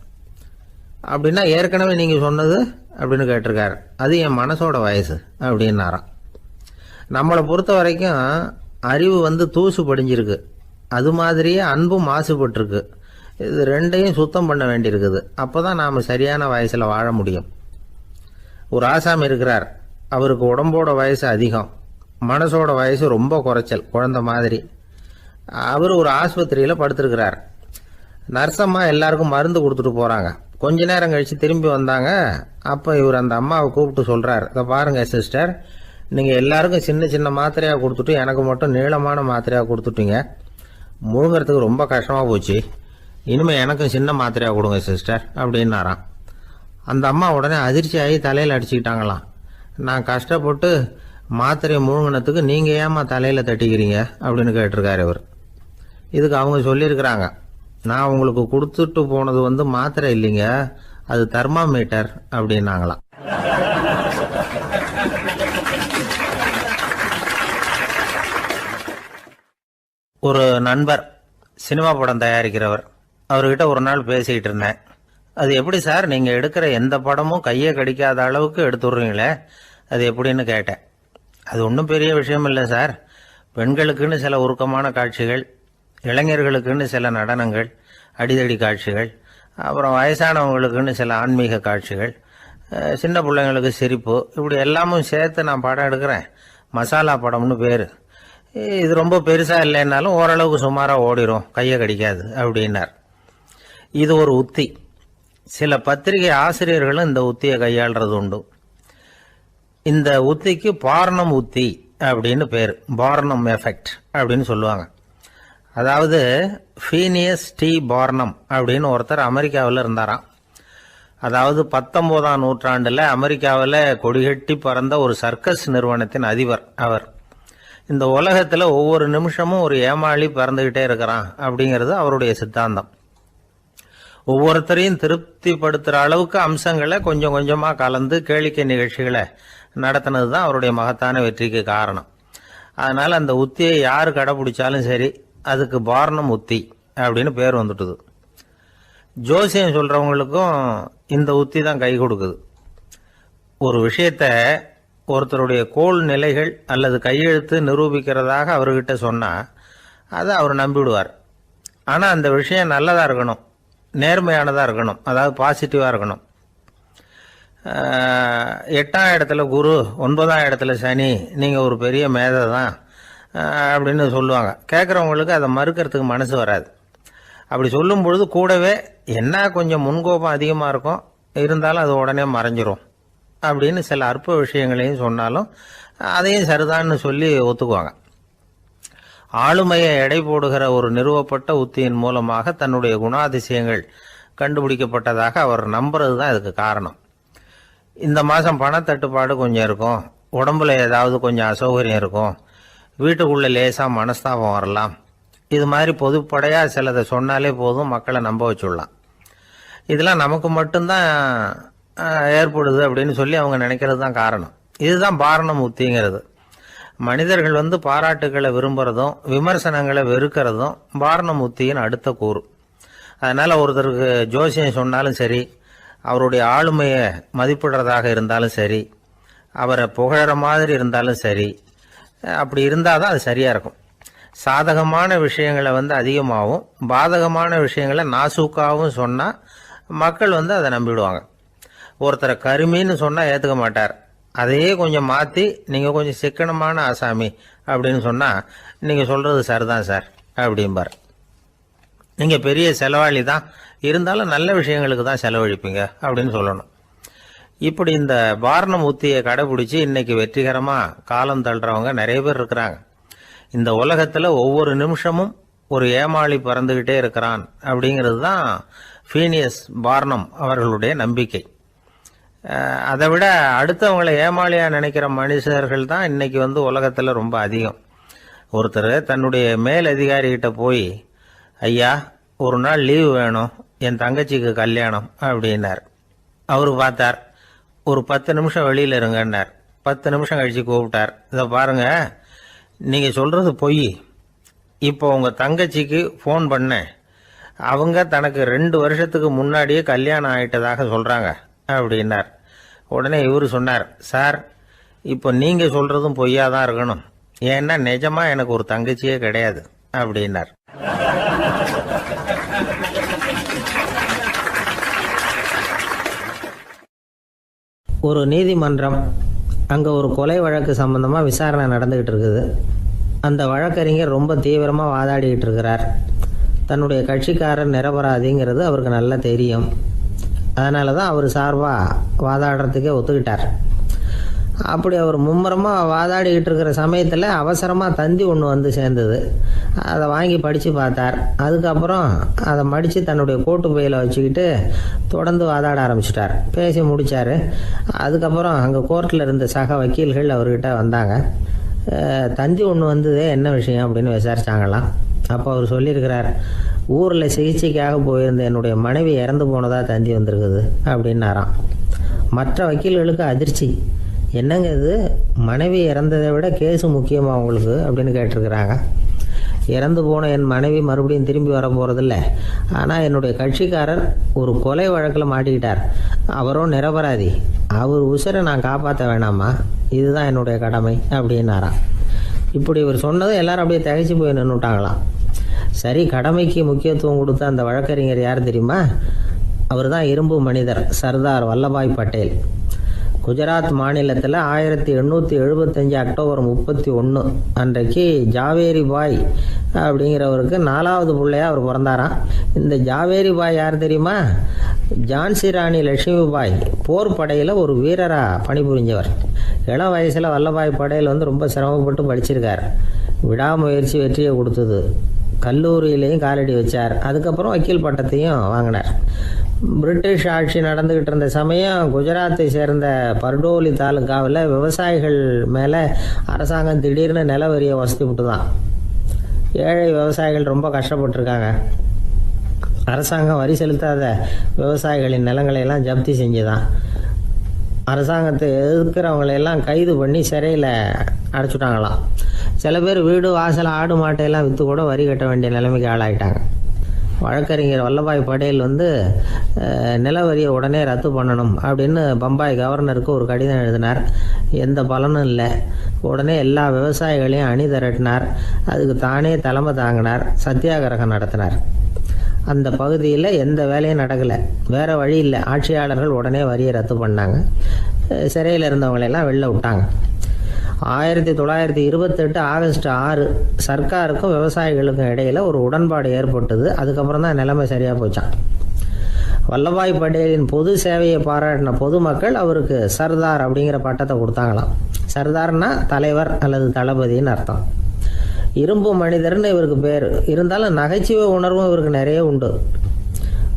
அப்படின்னா ஏற்கனவே நீங்கள் சொன்னது அப்படின்னு கேட்டிருக்காரு, அது என் மனசோட வயசு அப்படின்னாராம். நம்மளை பொறுத்த வரைக்கும் அறிவு தூசு படிஞ்சிருக்கு, அது மாதிரியே அன்பும் மாசுபட்டிருக்கு. இது ரெண்டையும் சுத்தம் பண்ண வேண்டியிருக்குது, அப்போ தான் நாம் சரியான வயசில் வாழ முடியும். ஒரு ஆசாமி இருக்கிறார், அவருக்கு உடம்போட வயசு அதிகம், மனசோட வயசு ரொம்ப குறைச்சல், குழந்தை மாதிரி. அவர் ஒரு ஆஸ்பத்திரியில் படுத்திருக்கிறார். நர்சம்மா எல்லாருக்கும் மருந்து கொடுத்துட்டு போகிறாங்க. கொஞ்ச நேரம் கழித்து திரும்பி வந்தாங்க. அப்போ இவர் அந்த அம்மாவை கூப்பிட்டு சொல்கிறார், இதை பாருங்கள் சிஸ்டர், நீங்கள் எல்லாருக்கும் சின்ன சின்ன மாத்திரையாக கொடுத்துட்டு எனக்கு மட்டும் நீளமான மாத்திரையாக கொடுத்துட்டீங்க, முழுங்கிறதுக்கு ரொம்ப கஷ்டமாக போச்சு, இனிமேல் எனக்கும் சின்ன மாத்திரையாக கொடுங்க சிஸ்டர் அப்படின்னாராம். அந்த அம்மா உடனே அதிர்ச்சியாகி தலையில் அடிச்சுக்கிட்டாங்களாம். நான் கஷ்டப்பட்டு மாத்திரையை முழுங்கினத்துக்கு நீங்கள் ஏம்மா தலையில் தட்டிக்கிறீங்க அப்படின்னு கேட்டிருக்காரு இவர். இதுக்கு அவங்க சொல்லியிருக்கிறாங்க, நான் உங்களுக்கு கொடுத்துட்டு போனது மாத்திரை இல்லைங்க, அது தெர்மாமீட்டர் அப்படின்னாங்களாம். ஒரு நண்பர் சினிமா படம் தயாரிக்கிறவர், அவர்கிட்ட ஒரு நாள் பேசிக்கிட்டு இருந்தேன். அது எப்படி சார் நீங்கள் எடுக்கிற எந்த படமும் கையை கடிக்காத அளவுக்கு எடுத்துடுறீங்களே, அது எப்படின்னு கேட்டேன். அது ஒன்றும் பெரிய விஷயம் இல்லை சார். பெண்களுக்குன்னு சில உருக்கமான காட்சிகள், இளைஞர்களுக்குன்னு சில நடனங்கள், அடிதடி காட்சிகள், அப்புறம் வயசானவங்களுக்குன்னு சில ஆன்மீக காட்சிகள், சின்ன பிள்ளைங்களுக்கு சிரிப்பு, இப்படி எல்லாமும் சேர்த்து நான் படம் எடுக்கிறேன். மசாலா படம்னு பேர். இது ரொம்ப பெருசாக இல்லைன்னாலும் ஓரளவுக்கு சுமாராக ஓடிடும், கையை கடிக்காது அப்படின்னார். இது ஒரு உத்தி. சில பத்திரிகை ஆசிரியர்களும் இந்த உத்தியை கையாளுறது உண்டு. இந்த உத்திக்கு பார்னம் உத்தி அப்படின்னு பேர். பார்னம் எஃபெக்ட் அப்படின்னு சொல்லுவாங்க. அதாவது ஃபீனியஸ் டி பார்னம் அப்படின்னு ஒருத்தர் அமெரிக்காவில் இருந்தாராம். அதாவது 19ஆம் நூற்றாண்டில் அமெரிக்காவில் கொடிகட்டி பறந்த ஒரு சர்க்கஸ் நிறுவனத்தின் அதிபர் அவர். இந்த உலகத்தில் ஒவ்வொரு நிமிஷமும் ஒரு ஏமாளி பறந்துக்கிட்டே இருக்கிறான் அப்படிங்கிறது அவருடைய சித்தாந்தம். ஒவ்வொருத்தரையும் திருப்திப்படுத்துகிற அளவுக்கு அம்சங்களை கொஞ்சம் கொஞ்சமாக கலந்து கேளிக்கை நிகழ்ச்சிகளை நடத்தினது தான் அவருடைய மகத்தான வெற்றிக்கு காரணம். அதனால் அந்த உத்தியை யார் கடைப்பிடிச்சாலும் சரி, அதுக்கு பார்னம் உத்தி அப்படின்னு பேர் வந்துட்டுது. ஜோசியம் சொல்கிறவங்களுக்கும் இந்த உத்தி தான் கை கொடுக்குது. ஒரு விஷயத்த ஒருத்தருடைய கோள் நிலைகள் அல்லது கையெழுத்து நிரூபிக்கிறதாக அவர்கிட்ட சொன்னால் அதை அவர் நம்பிவிடுவார். ஆனால் அந்த விஷயம் நல்லதாக இருக்கணும், நேர்மையானதாக இருக்கணும், அதாவது பாசிட்டிவாக இருக்கணும். 8ஆம் இடத்துல குரு, 9ஆம் இடத்துல சனி, நீங்கள் ஒரு பெரிய மேதை தான் அப்படின்னு சொல்லுவாங்க. கேட்குறவங்களுக்கு அதை மறுக்கிறதுக்கு மனசு வராது. அப்படி சொல்லும் பொழுது கூடவே என்ன கொஞ்சம் முன்கோபம் அதிகமாக இருக்கும், இருந்தாலும் அது உடனே மறைஞ்சிரும் அப்படின்னு சில அற்ப விஷயங்களையும் சொன்னாலும் அதையும் சரிதான்னு சொல்லி ஒத்துக்குவாங்க. ஆளுமையை எடை போடுகிற ஒரு நிறுவப்பட்ட உத்தியின் மூலமாக தன்னுடைய குணாதிசயங்கள் கண்டுபிடிக்கப்பட்டதாக அவர் நம்புறது தான் இதுக்கு காரணம். இந்த மாதம் பணத்தட்டுப்பாடு கொஞ்சம் இருக்கும், உடம்புல ஏதாவது கொஞ்சம் அசௌகரியம் இருக்கும், வீட்டுக்குள்ளே லேசாக மனஸ்தாபம் வரலாம், இது மாதிரி பொதுப்படையாக சிலதை சொன்னாலே போதும், மக்களை நம்ப வச்சுடலாம். இதெல்லாம் நமக்கு மட்டும்தான் ஏற்படுது அப்படின்னு சொல்லி அவங்க நினைக்கிறது தான் காரணம். இதுதான் பார்னம் உத்திங்கிறது. மனிதர்கள் பாராட்டுகளை விரும்புகிறதும் விமர்சனங்களை வெறுக்கிறதும் பார்னம் உத்தியின் அடுத்த கூறு. அதனால் ஒருத்தருக்கு ஜோசியம் சொன்னாலும் சரி, அவருடைய ஆளுமையை மதிப்பிடுறதாக இருந்தாலும் சரி, அவரை புகழற மாதிரி இருந்தாலும் சரி, அப்படி இருந்தால் தான் அது சரியாக இருக்கும். சாதகமான விஷயங்களை அதிகமாகவும் பாதகமான விஷயங்களை நாசூக்காகவும் சொன்னால் மக்கள் அதை நம்பிடுவாங்க. ஒருத்தரை கருமின்னு சொன்னால் ஏற்றுக்க மாட்டார். அதையே கொஞ்சம் மாற்றி நீங்கள் கொஞ்சம் சிக்கனமான ஆசாமி அப்படின்னு சொன்னால் நீங்கள் சொல்கிறது சரிதான் சார் அப்படிம்பார். நீங்கள் பெரிய செலவாளி தான், இருந்தாலும் நல்ல விஷயங்களுக்கு தான் செலவழிப்பீங்க அப்படின்னு சொல்லணும். இப்படி இந்த பார்னம் உத்தியை கடைபிடிச்சி இன்னைக்கு வெற்றிகரமாக காலம் தள்ளுறவங்க நிறைய பேர் இருக்கிறாங்க. இந்த உலகத்தில் ஒவ்வொரு நிமிஷமும் ஒரு ஏமாளி பறந்துக்கிட்டே இருக்கிறான் அப்படிங்கிறது தான் ஃபீனியஸ் பார்னம் அவர்களுடைய நம்பிக்கை. அதை விட அடுத்தவங்களை ஏமாளியாக நினைக்கிற மனுஷர்கள் தான் இன்னைக்கு உலகத்தில் ரொம்ப அதிகம். ஒருத்தர் தன்னுடைய மேல் அதிகாரிகிட்ட போய், ஐயா ஒரு நாள் லீவு வேணும், என் தங்கச்சிக்கு கல்யாணம் அப்படின்னார். அவர் பார்த்தார், ஒரு 10 நிமிஷம் வெளியில் இருங்கன்னார். 10 நிமிஷம் கழித்து கூப்பிட்டார், இதை பாருங்க, நீங்கள் சொல்கிறது பொய், இப்போ உங்கள் தங்கச்சிக்கு ஃபோன் பண்ணேன், அவங்க தனக்கு 2 வருஷத்துக்கு முன்னாடியே கல்யாணம் ஆகிட்டதாக சொல்கிறாங்க அப்படின்னார். உடனே இவர் சொன்னார், சார் இப்போ நீங்கள் சொல்கிறதும் பொய்யா தான் இருக்கணும், ஏன்னா நிஜமாக எனக்கு ஒரு தங்கச்சியே கிடையாது அப்படின்னார். ஒரு நீதிமன்றம், அங்கே ஒரு கொலை வழக்கு சம்பந்தமாக விசாரணை நடந்துக்கிட்டு இருக்குது. அந்த வழக்கறிஞர் ரொம்ப தீவிரமாக வாதாடிக்கிட்டு இருக்கிறார். தன்னுடைய கட்சிக்காரர் நிரபராதிங்கிறது அவருக்கு நல்லா தெரியும். அதனால தான் அவர் சார்பாக வாதாடுறதுக்கே ஒத்துக்கிட்டார். அப்படி அவர் மும்முரமாக வாதாடிக்கிட்டு இருக்கிற சமயத்தில் அவசரமாக தந்தி ஒன்று வந்து சேர்ந்தது. அதை வாங்கி படித்து பார்த்தார். அதுக்கப்புறம் அதை மடித்து தன்னுடைய கோட்டு பையில் வச்சுக்கிட்டு தொடர்ந்து வாதாட ஆரம்பிச்சிட்டார். பேசி முடித்தார். அதுக்கப்புறம் அங்கே கோர்ட்டில் இருந்த சக வக்கீல்கள் அவர்கிட்ட வந்தாங்க. தந்தி ஒன்று வந்ததே, என்ன விஷயம் அப்படின்னு விசாரிச்சாங்களாம். அப்போ அவர் சொல்லியிருக்கிறார், ஊரில் சிகிச்சைக்காக போயிருந்த என்னுடைய மனைவி இறந்து போனதாக தந்தி வந்திருக்குது அப்படின்னாராம். மற்ற வக்கீல்களுக்கு அதிர்ச்சி. என்னங்க இது, மனைவி இறந்ததை விட கேஸு முக்கியமாக உங்களுக்கு அப்படின்னு கேட்டிருக்கிறாங்க. இறந்து போன என் மனைவி மறுபடியும் திரும்பி வர போகிறதில்ல, ஆனால் என்னுடைய கட்சிக்காரர் ஒரு கொலை வழக்கில் மாட்டிக்கிட்டார். அவரும் நிரபராதி. அவர் உசுரை நான் காப்பாற்ற வேணாமா? இதுதான் என்னுடைய கடமை அப்படின்னாராம். இப்படி இவர் சொன்னதும் எல்லாரும் அப்படியே திகைச்சு போய் நின்றுட்டாங்களாம். சரி, கடமைக்கு முக்கியத்துவம் கொடுத்த அந்த வழக்கறிஞர் யார் தெரியுமா? அவர் தான் இரும்பு மனிதர் சர்தார் வல்லபாய் பட்டேல். குஜராத் மாநிலத்தில் 1875 அக்டோபர் 31 அன்றைக்கு ஜாவேரி பாய் அப்படிங்கிறவருக்கு 4வது பிள்ளையா அவர் பிறந்தாராம். இந்த ஜாவேரி பாய் யார் தெரியுமா? ஜான்சி ராணி லட்சுமி பாய் போர் படையில் ஒரு வீரராக பணிபுரிஞ்சவர். இளம் வயசில் வல்லபாய் பட்டேல் ரொம்ப சிரமப்பட்டு படிச்சிருக்கார். விடாமுயற்சி வெற்றியை கொடுத்தது. கல்லூரியிலையும் காலடி வச்சார். அதுக்கப்புறம் வக்கீல் பட்டத்தையும் வாங்கினார். பிரிட்டிஷ் ஆட்சி நடந்துக்கிட்டு இருந்த சமயம் குஜராத்தை சேர்ந்த பர்டோலி தாலுக்காவில் விவசாயிகள் மேலே அரசாங்கம் திடீர்னு நில வரியை வசதி விட்டு தான். ஏழை விவசாயிகள் ரொம்ப கஷ்டப்பட்டுருக்காங்க. அரசாங்கம் வரி செலுத்தாத விவசாயிகளின் நிலங்களையெல்லாம் ஜப்தி செஞ்சுதான். அரசாங்கத்தை எதிர்க்கிறவங்களையெல்லாம் கைது பண்ணி சிறையில் அடைச்சுட்டாங்களாம். சில பேர் வீடு வாசல் ஆடு மாட்டையெல்லாம் விற்று கூட வரி கட்ட வேண்டிய நிலைமைக்கு ஆளாயிட்டாங்க. வழக்கறிஞர் வல்லபாய் பட்டேல் நில வரியை உடனே ரத்து பண்ணணும் அப்படின்னு பம்பாய் கவர்னருக்கு ஒரு கடிதம் எழுதினார். எந்த பலனும் இல்லை. உடனே எல்லா விவசாயிகளையும் அணி திரட்டினார். அதுக்கு தானே தலைமை தாங்கினார். சத்தியாகிரகம் நடத்தினார். அந்த பகுதியில் எந்த வேலையும் நடக்கலை. வேறு வழி இல்லை. ஆட்சியாளர்கள் உடனே வரியை ரத்து பண்ணாங்க. சிறையில் இருந்தவங்களெல்லாம் வெளில விட்டாங்க. 1928 ஆகஸ்ட் 6 சர்க்காருக்கும் விவசாயிகளுக்கும் இடையில் ஒரு உடன்பாடு ஏற்பட்டது. அதுக்கப்புறம் தான் நிலைமை சரியாக போச்சான். வல்லபாய் பட்டேலின் பொது சேவையை பாராட்டின பொதுமக்கள் அவருக்கு சர்தார் அப்படிங்கிற பட்டத்தை கொடுத்தாங்களாம். சர்தார்னா தலைவர் அல்லது தளபதின்னு அர்த்தம். இரும்பு மனிதர்னு இவருக்கு பேர். இருந்தாலும் நகைச்சுவை உணர்வும் இவருக்கு நிறைய உண்டு.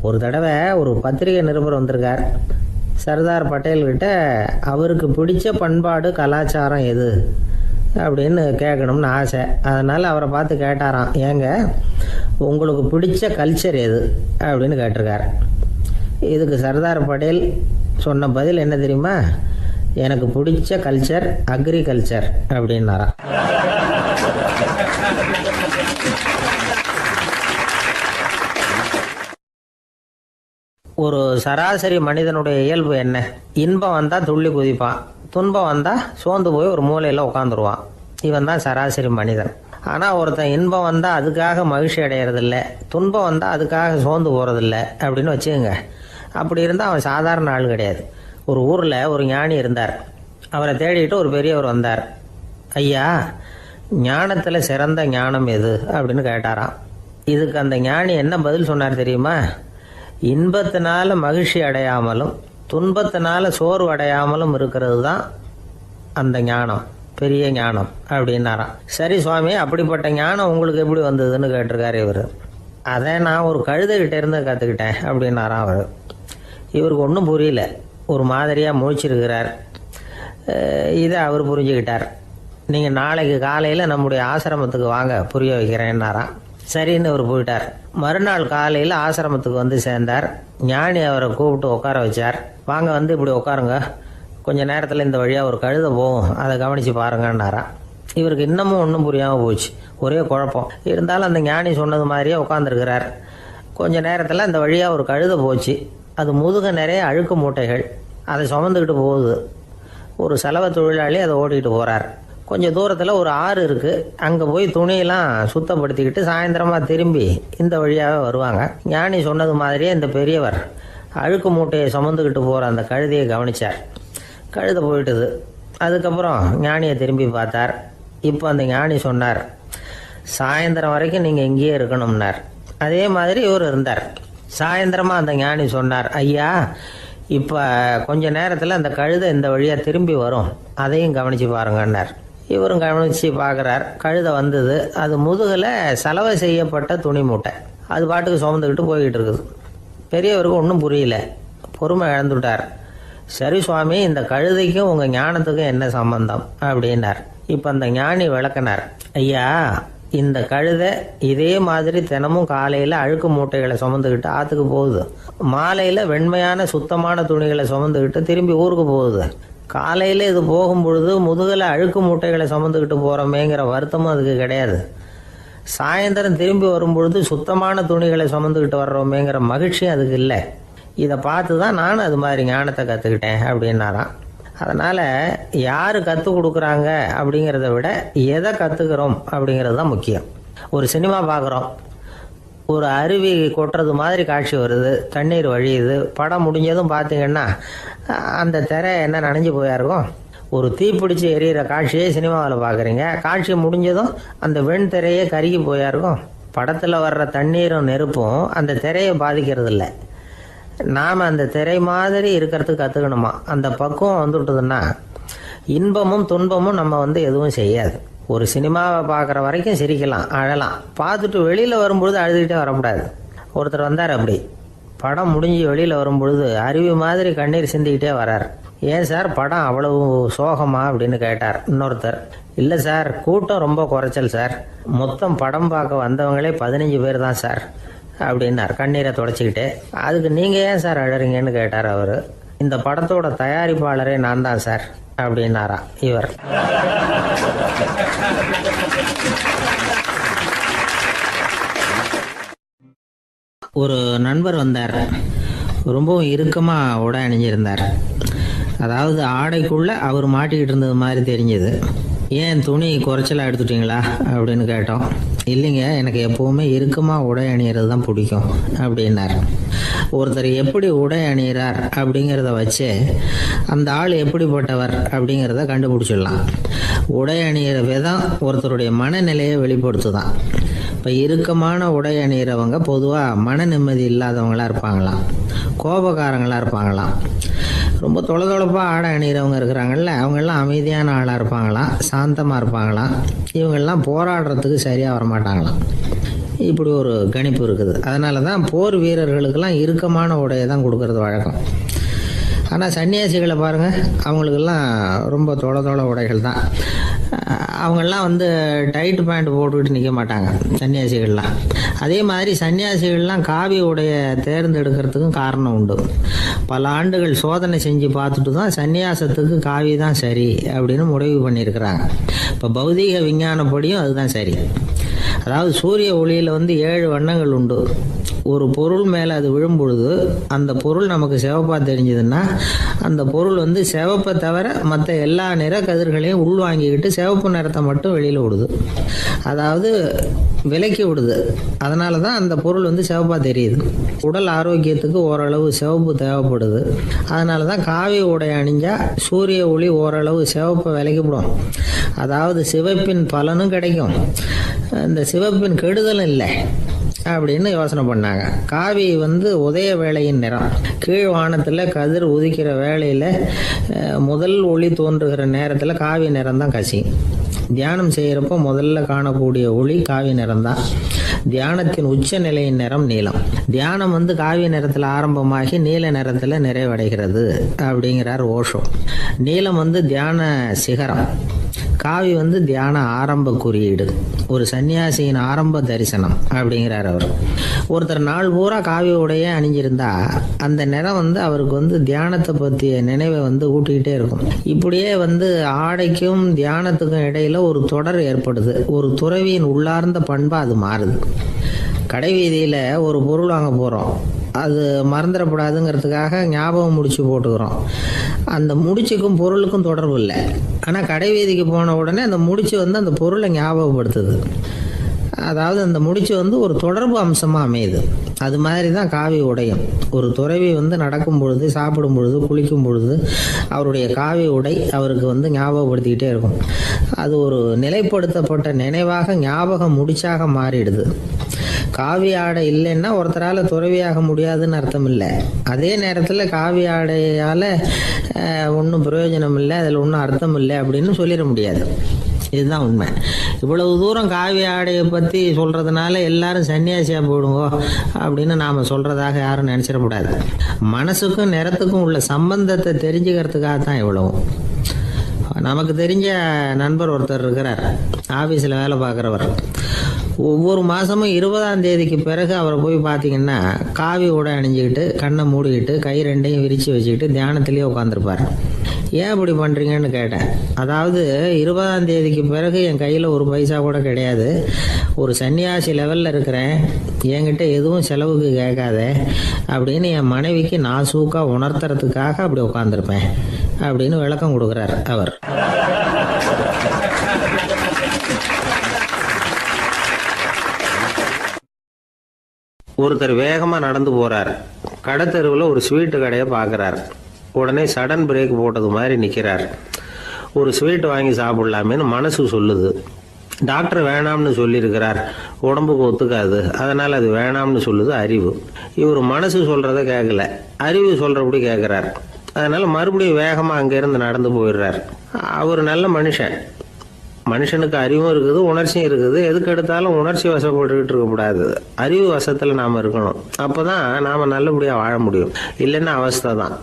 ஒரு தடவை ஒரு பத்திரிகை நிருபர் வந்திருக்கார். சர்தார் பட்டேல்கிட்ட அவருக்கு பிடிச்ச பண்பாடு கலாச்சாரம் எது அப்படின்னு கேட்கணும்னு ஆசை. அதனால் அவரை பார்த்து கேட்டாராம், ஏங்க உங்களுக்கு பிடிச்ச கல்ச்சர் எது அப்படின்னு கேட்டிருக்கார். இதுக்கு சர்தார் பட்டேல் சொன்ன பதில் என்ன தெரியுமா? எனக்கு பிடிச்ச கல்ச்சர் அக்ரிகல்ச்சர் அப்படின்னாராம். ஒரு சராசரி மனிதனுடைய இயல்பு என்ன? இன்பம் வந்தால் துள்ளி குதிப்பான், துன்பம் வந்தால் சோர்ந்து போய் ஒரு மூலையில் உட்காந்துருவான். இவன் தான் சராசரி மனிதன். ஆனால் ஒருத்தன் இன்பம் வந்தால் அதுக்காக மகிழ்ச்சி அடையிறதில்ல, துன்பம் வந்தால் அதுக்காக சோர்ந்து போகிறதில்ல அப்படின்னு வச்சுக்கோங்க. அப்படி இருந்தால் அவன் சாதாரண ஆள் கிடையாது. ஒரு ஊரில் ஒரு ஞானி இருந்தார். அவரை தேடிட்டு ஒரு பெரியவர் வந்தார். ஐயா, ஞானத்தில் சிறந்த ஞானம் எது அப்படின்னு கேட்டாராம். இதுக்கு அந்த ஞானி என்ன பதில் சொன்னார் தெரியுமா? இன்பத்தினால மகிழ்ச்சி அடையாமலும் துன்பத்தினால சோர்வு அடையாமலும் இருக்கிறது தான் அந்த ஞானம், பெரிய ஞானம் அப்படின்னாராம். சரி சுவாமி, அப்படிப்பட்ட ஞானம் உங்களுக்கு எப்படி வந்ததுன்னு கேட்டிருக்காரு இவர். அதை நான் ஒரு கழுதைகிட்ட இருந்து கற்றுக்கிட்டேன் அப்படின்னாராம் அவர். இவருக்கு ஒன்றும் புரியல. ஒரு மாதிரியாக முழிச்சிருக்கிறார். இதை அவர் புரிஞ்சுக்கிட்டார். நீங்கள் நாளைக்கு காலையில் நம்முடைய ஆசிரமத்துக்கு வாங்க, புரிய வைக்கிறேன்னாராம். சரின்னு அவர் போயிட்டார். மறுநாள் காலையில் ஆசிரமத்துக்கு வந்து சேர்ந்தார். ஞானி அவரை கூப்பிட்டு உட்கார வச்சார். வாங்க இப்படி உட்காருங்க, கொஞ்ச நேரத்தில் இந்த வழியாக ஒரு கழுதை போகும், அதை கவனித்து பாருங்கன்னாராம். இவருக்கு இன்னமும் ஒன்றும் புரியாமல் போச்சு. ஒரே குழப்பம். இருந்தாலும் அந்த ஞானி சொன்னது மாதிரியே உட்காந்துருக்கிறார். கொஞ்ச நேரத்தில் அந்த வழியாக ஒரு கழுதை போச்சு. அது முதுக நிறைய அழுக்கு மூட்டைகள், அதை சுமந்துக்கிட்டு போகுது. ஒரு செலவு தொழிலாளி அதை ஓட்டிகிட்டு போகிறார். கொஞ்சம் தூரத்தில் ஒரு ஆறு இருக்குது. அங்கே போய் துணியெல்லாம் சுத்தப்படுத்திக்கிட்டு சாயந்தரமாக திரும்பி இந்த வழியாகவே வருவாங்க. ஞானி சொன்னது மாதிரியே இந்த பெரியவர் அழுக்கு மூட்டையை சுமந்துக்கிட்டு போகிற அந்த கழுதையை கவனித்தார். கழுதை போயிட்டுது. அதுக்கப்புறம் ஞானியை திரும்பி பார்த்தார். இப்போ அந்த ஞானி சொன்னார், சாயந்தரம் வரைக்கும் நீங்கள் இங்கேயே இருக்கணும்னார். அதே மாதிரி இவர் இருந்தார். சாயந்தரமாக அந்த ஞானி சொன்னார், ஐயா இப்போ கொஞ்ச நேரத்தில் அந்த கழுதை இந்த வழியாக திரும்பி வரும், அதையும் கவனித்து பாருங்கன்னார். இவரும் கவனித்து பார்க்குறார். கழுதை வந்தது. அது முதுகில் சலவை செய்யப்பட்ட துணி மூட்டை. அது பாட்டுக்கு சுமந்துக்கிட்டு போய்கிட்டு இருக்குது. பெரியவருக்கு ஒன்றும் புரியல, பொறுமை இழந்துட்டார். சரி சுவாமி, இந்த கழுதைக்கும் உங்கள் ஞானத்துக்கும் என்ன சம்பந்தம் அப்படின்னார். இப்போ அந்த ஞானி விளக்கினார். ஐயா, இந்த கழுதை இதே மாதிரி தினமும் காலையில் அழுக்கு மூட்டைகளை சுமந்துக்கிட்டு ஆற்றுக்கு போகுது, மாலையில் வெண்மையான சுத்தமான துணிகளை சுமந்துக்கிட்டு திரும்பி ஊருக்கு போகுது. காலையில் இது போகும் பொழுது முதுகில் அழுக்கு மூட்டைகளை சுமந்துக்கிட்டு போகிறோமேங்கிற வருத்தமும் அதுக்கு கிடையாது. சாயந்தரம் திரும்பி வரும்பொழுது சுத்தமான துணிகளை சுமந்துக்கிட்டு வர்றோமேங்கிற மகிழ்ச்சியும் அதுக்கு இல்லை. இதை பார்த்து தான் நானும் அது மாதிரி ஞானத்தை கற்றுக்கிட்டேன் அப்படின்னாராம். அதனால் யார் கற்றுக் கொடுக்குறாங்க அப்படிங்கிறத விட எதை கற்றுக்கிறோம் அப்படிங்கிறது தான் முக்கியம். ஒரு சினிமா பார்க்குறோம், ஒரு அருவி கொட்டுறது மாதிரி காட்சி வருது, தண்ணீர் வழியுது. படம் முடிஞ்சதும் பார்த்தீங்கன்னா அந்த திரை என்ன நனைஞ்சு போயா இருக்கும். ஒரு தீப்பிடிச்சு எரியிற காட்சியே சினிமாவில் பார்க்குறீங்க, காட்சி முடிஞ்சதும் அந்த வெண் திரையே கருகி போயா இருக்கும். படத்தில் வர்ற தண்ணீரும் நெருப்பும் அந்த திரையை பாதிக்கிறது இல்லை. நாம் அந்த திரை மாதிரி இருக்கிறதுக்கு கற்றுக்கணுமா. அந்த பக்குவம் வந்துவிட்டதுன்னா இன்பமும் துன்பமும் நம்ம எதுவும் செய்யாது. ஒரு சினிமாவை பார்க்குற வரைக்கும் சிரிக்கலாம், அழலாம். பார்த்துட்டு வெளியில் வரும்பொழுது அழுதுகிட்டே வரக்கூடாது. ஒருத்தர் வந்தார், அப்படி படம் முடிஞ்சு வெளியில் வரும்பொழுது அருவி மாதிரி கண்ணீர் சிந்திக்கிட்டே வரார். ஏன் சார், படம் அவ்வளவு சோகமா அப்படின்னு கேட்டார். இன்னொருத்தர், இல்லை சார், கூட்டம் ரொம்ப குறைச்சல் சார், மொத்தம் படம் பார்க்க வந்தவங்களே 15 பேர் தான் சார் அப்படின்னார் கண்ணீரை தொடச்சிக்கிட்டே. அதுக்கு நீங்கள் ஏன் சார் அழறீங்கன்னு கேட்டார் அவர். இந்த படத்தோட தயாரிப்பாளரே நான் தான் சார் அப்படின்னாரா இவர். ஒரு நண்பர் வந்தார். ரொம்பவும் இறுக்கமாக உடை அணிஞ்சிருந்தார். அதாவது ஆடைக்குள்ளே அவர் மாட்டிக்கிட்டு இருந்தது மாதிரி தெரிஞ்சது. ஏன் துணி குறைச்சலாக எடுத்துட்டிங்களா அப்படின்னு கேட்டோம். இல்லைங்க, எனக்கு எப்போவுமே இறுக்கமாக உடை அணிகிறது தான் பிடிக்கும் அப்படின்னார். ஒருத்தர் எப்படி உடை அணிகிறார் அப்படிங்கிறத வச்சு அந்த ஆள் எப்படிப்பட்டவர் அப்படிங்கிறத கண்டுபிடிச்சிடலாம். உடை அணிகிற விதம் ஒருத்தருடைய மனநிலையை வெளிப்படுத்துதான். இப்போ இறுக்கமான உடை அணிகிறவங்க பொதுவாக மன நிம்மதி இல்லாதவங்களாக இருப்பாங்களாம், கோபக்காரங்களாக இருப்பாங்களாம். ரொம்ப தொலைதொலைப்பாக ஆடை அணிகிறவங்க இருக்கிறாங்கல்ல, அவங்கெல்லாம் அமைதியான ஆளாக இருப்பாங்களாம், சாந்தமாக இருப்பாங்களாம். இவங்கெல்லாம் போராடுறதுக்கு சரியாக வரமாட்டாங்களாம். இப்படி ஒரு கணிப்பு இருக்குது. அதனால தான் போர் வீரர்களுக்கெல்லாம் இறுக்கமான உடையை தான் கொடுக்கறது வழக்கம். ஆனால் சன்னியாசிகளை பாருங்கள், அவங்களுக்கெல்லாம் ரொம்ப தொலை உடைகள் தான். அவங்கெல்லாம் டைட் பேண்ட் போட்டுக்கிட்டு நிற்க மாட்டாங்க சன்னியாசிகள்லாம். அதே மாதிரி சன்னியாசிகள்லாம் காவி உடையை தேர்ந்தெடுக்கிறதுக்கும் காரணம் உண்டு. பல ஆண்டுகள் சோதனை செஞ்சு பார்த்துட்டு தான் சன்னியாசத்துக்கு காவி தான் சரி அப்படின்னு முடிவு பண்ணியிருக்கிறாங்க. இப்போ பௌதீக விஞ்ஞானப்படியும் அதுதான் சரி. அதாவது சூரிய ஒளியில் 7 வண்ணங்கள் உண்டு. ஒரு பொருள் மேலே அது விழும்பொழுது அந்த பொருள் நமக்கு சிவப்பாக தெரிஞ்சதுன்னா அந்த பொருள் சிவப்பை தவிர மற்ற எல்லா நிற கதிர்களையும் உள்வாங்கிக்கிட்டு சிவப்பு நிறத்தை மட்டும் வெளியில் விடுது. அதாவது விலக்கி விடுது. அதனால தான் அந்த பொருள் சிவப்பாக தெரியுது. உடல் ஆரோக்கியத்துக்கு ஓரளவு சிவப்பு தேவைப்படுது. அதனால தான் காவி உடை அணிஞ்சால் சூரிய ஒளி ஓரளவு சிவப்பை விலக்கிவிடும். அதாவது சிவப்பின் பலனும் கிடைக்கும், இந்த சிவப்பின் கெடுதலும் இல்லை அப்படின்னு யோசனை பண்ணாங்க. காவி உதய வேளையின் நிறம். கீழ் வானத்தில் கதிர் உதிக்கிற வேளையில் முதல் ஒளி தோன்றுகிற நேரத்தில் காவி நிறம் தான் கசியும். தியானம் செய்கிறப்போ முதல்ல காணக்கூடிய ஒளி காவி நிறம் தான். தியானத்தின் உச்ச நிலையின் நிறம் நீலம். தியானம் காவி நிறத்தில் ஆரம்பமாகி நீல நிறத்தில் நிறைவடைகிறது அப்படிங்கிறார் ஓஷோ. நீலம் தியான சிகரம், காவி தியான ஆரம்ப குறியீடு, ஒரு சன்னியாசியின் ஆரம்ப தரிசனம் அப்படிங்கிறார் அவர். ஒருத்தர் நாள் பூரா காவி உடையே அணிஞ்சிருந்தா அந்த நிறம் அவருக்கு தியானத்தை பற்றிய நினைவை ஊட்டிக்கிட்டே இருக்கும். இப்படியே ஆடைக்கும் தியானத்துக்கும் இடையில ஒரு தொடர் ஏற்படுது. ஒரு துறவியின் உள்ளார்ந்த பண்பா அது மாறுது. கடை வீதியில் ஒரு பொருள் வாங்க போகிறோம், அது மறந்துடக்கூடாதுங்கிறதுக்காக ஞாபகம் முடிச்சு போட்டுக்கிறோம். அந்த முடிச்சுக்கும் பொருளுக்கும் தொடர்பு இல்லை. ஆனால் கடை வீதிக்கு போன உடனே அந்த முடிச்சு அந்த பொருளை ஞாபகப்படுத்துது. அதாவது அந்த முடிச்சு ஒரு தொடர்பு அம்சமாக அமையுது. அது மாதிரி தான் காவி உடையும். ஒரு துறவி நடக்கும் பொழுது, சாப்பிடும் பொழுது, குளிக்கும் பொழுது அவருடைய காவி உடை அவருக்கு ஞாபகப்படுத்திக்கிட்டே இருக்கும். அது ஒரு நிலைப்படுத்தப்பட்ட நினைவாக ஞாபக முடிச்சாக மாறிடுது. காவி ஆடை இல்லைன்னா ஒருத்தரால் துறவியாக முடியாதுன்னு அர்த்தம் இல்லை. அதே நேரத்தில் காவி ஆடையால் ஒன்றும் பிரயோஜனம் இல்லை, அதில் ஒன்றும் அர்த்தம் இல்லை அப்படின்னு சொல்லிட முடியாது. இதுதான் உண்மை. இவ்வளவு தூரம் காவி ஆடையை பற்றி சொல்கிறதுனால எல்லாரும் சன்னியாசியாக போயிடுங்க அப்படின்னு நாம் சொல்கிறதாக யாரும் நினச்சிடக்கூடாது. மனசுக்கும் நிறத்துக்கும் உள்ள சம்பந்தத்தை தெரிஞ்சுக்கிறதுக்காக தான் இவ்வளவும். நமக்கு தெரிஞ்ச நண்பர் ஒருத்தர் இருக்கிறார், ஆஃபீஸில் வேலை பார்க்குறவர். ஒவ்வொரு மாதமும் 20ஆம் தேதிக்கு பிறகு அவரை போய் பார்த்தீங்கன்னா காவி உடை அணிஞ்சிக்கிட்டு, கண்ணை மூடிக்கிட்டு, கை ரெண்டையும் விரித்து வச்சுக்கிட்டு தியானத்திலேயே உட்காந்துருப்பார். ஏன் இப்படி பண்ணுறீங்கன்னு கேட்டேன். அதாவது 20ஆம் தேதிக்கு பிறகு என் கையில் ஒரு பைசா கூட கிடையாது, ஒரு சன்னியாசி லெவலில் இருக்கிறேன், என்கிட்ட எதுவும் செலவுக்கு கேட்காத அப்படின்னு என் மனைவிக்கு நான் சூக்காக உணர்த்துறதுக்காக அப்படி உட்காந்துருப்பேன் அப்படின்னு விளக்கம் கொடுக்குறார் அவர். ஒருத்தர் வேகமாக நடந்து போகிறார். கடைத்தெருவில் ஒரு ஸ்வீட்டு கடையை பார்க்குறார். உடனே சடன் பிரேக் போட்டது மாதிரி நிற்கிறார். ஒரு ஸ்வீட் வாங்கி சாப்பிட்லாமேன்னு மனசு சொல்லுது. டாக்டர் வேணாம்னு சொல்லியிருக்கிறார், உடம்புக்கு ஒத்துக்காது, அதனால் அது வேணாம்னு சொல்லுது அறிவு. இவர் மனசு சொல்கிறத கேட்கல, அறிவு சொல்கிறபடி கேட்குறார். அதனால் மறுபடியும் வேகமாக அங்கேருந்து நடந்து போயிடுறார். அவர் நல்ல மனுஷன். மனுஷனுக்கு அறிவும் இருக்குது, உணர்ச்சியும் இருக்குது. எதுக்கு எடுத்தாலும் உணர்ச்சி வசப்பட்டுக்கிட்டு இருக்கக்கூடாது, அறிவு வசத்தில் நாம் இருக்கணும். அப்போ தான் நாம் நல்லபடியாக வாழ முடியும். இல்லைன்னா அவஸ்தை தான்.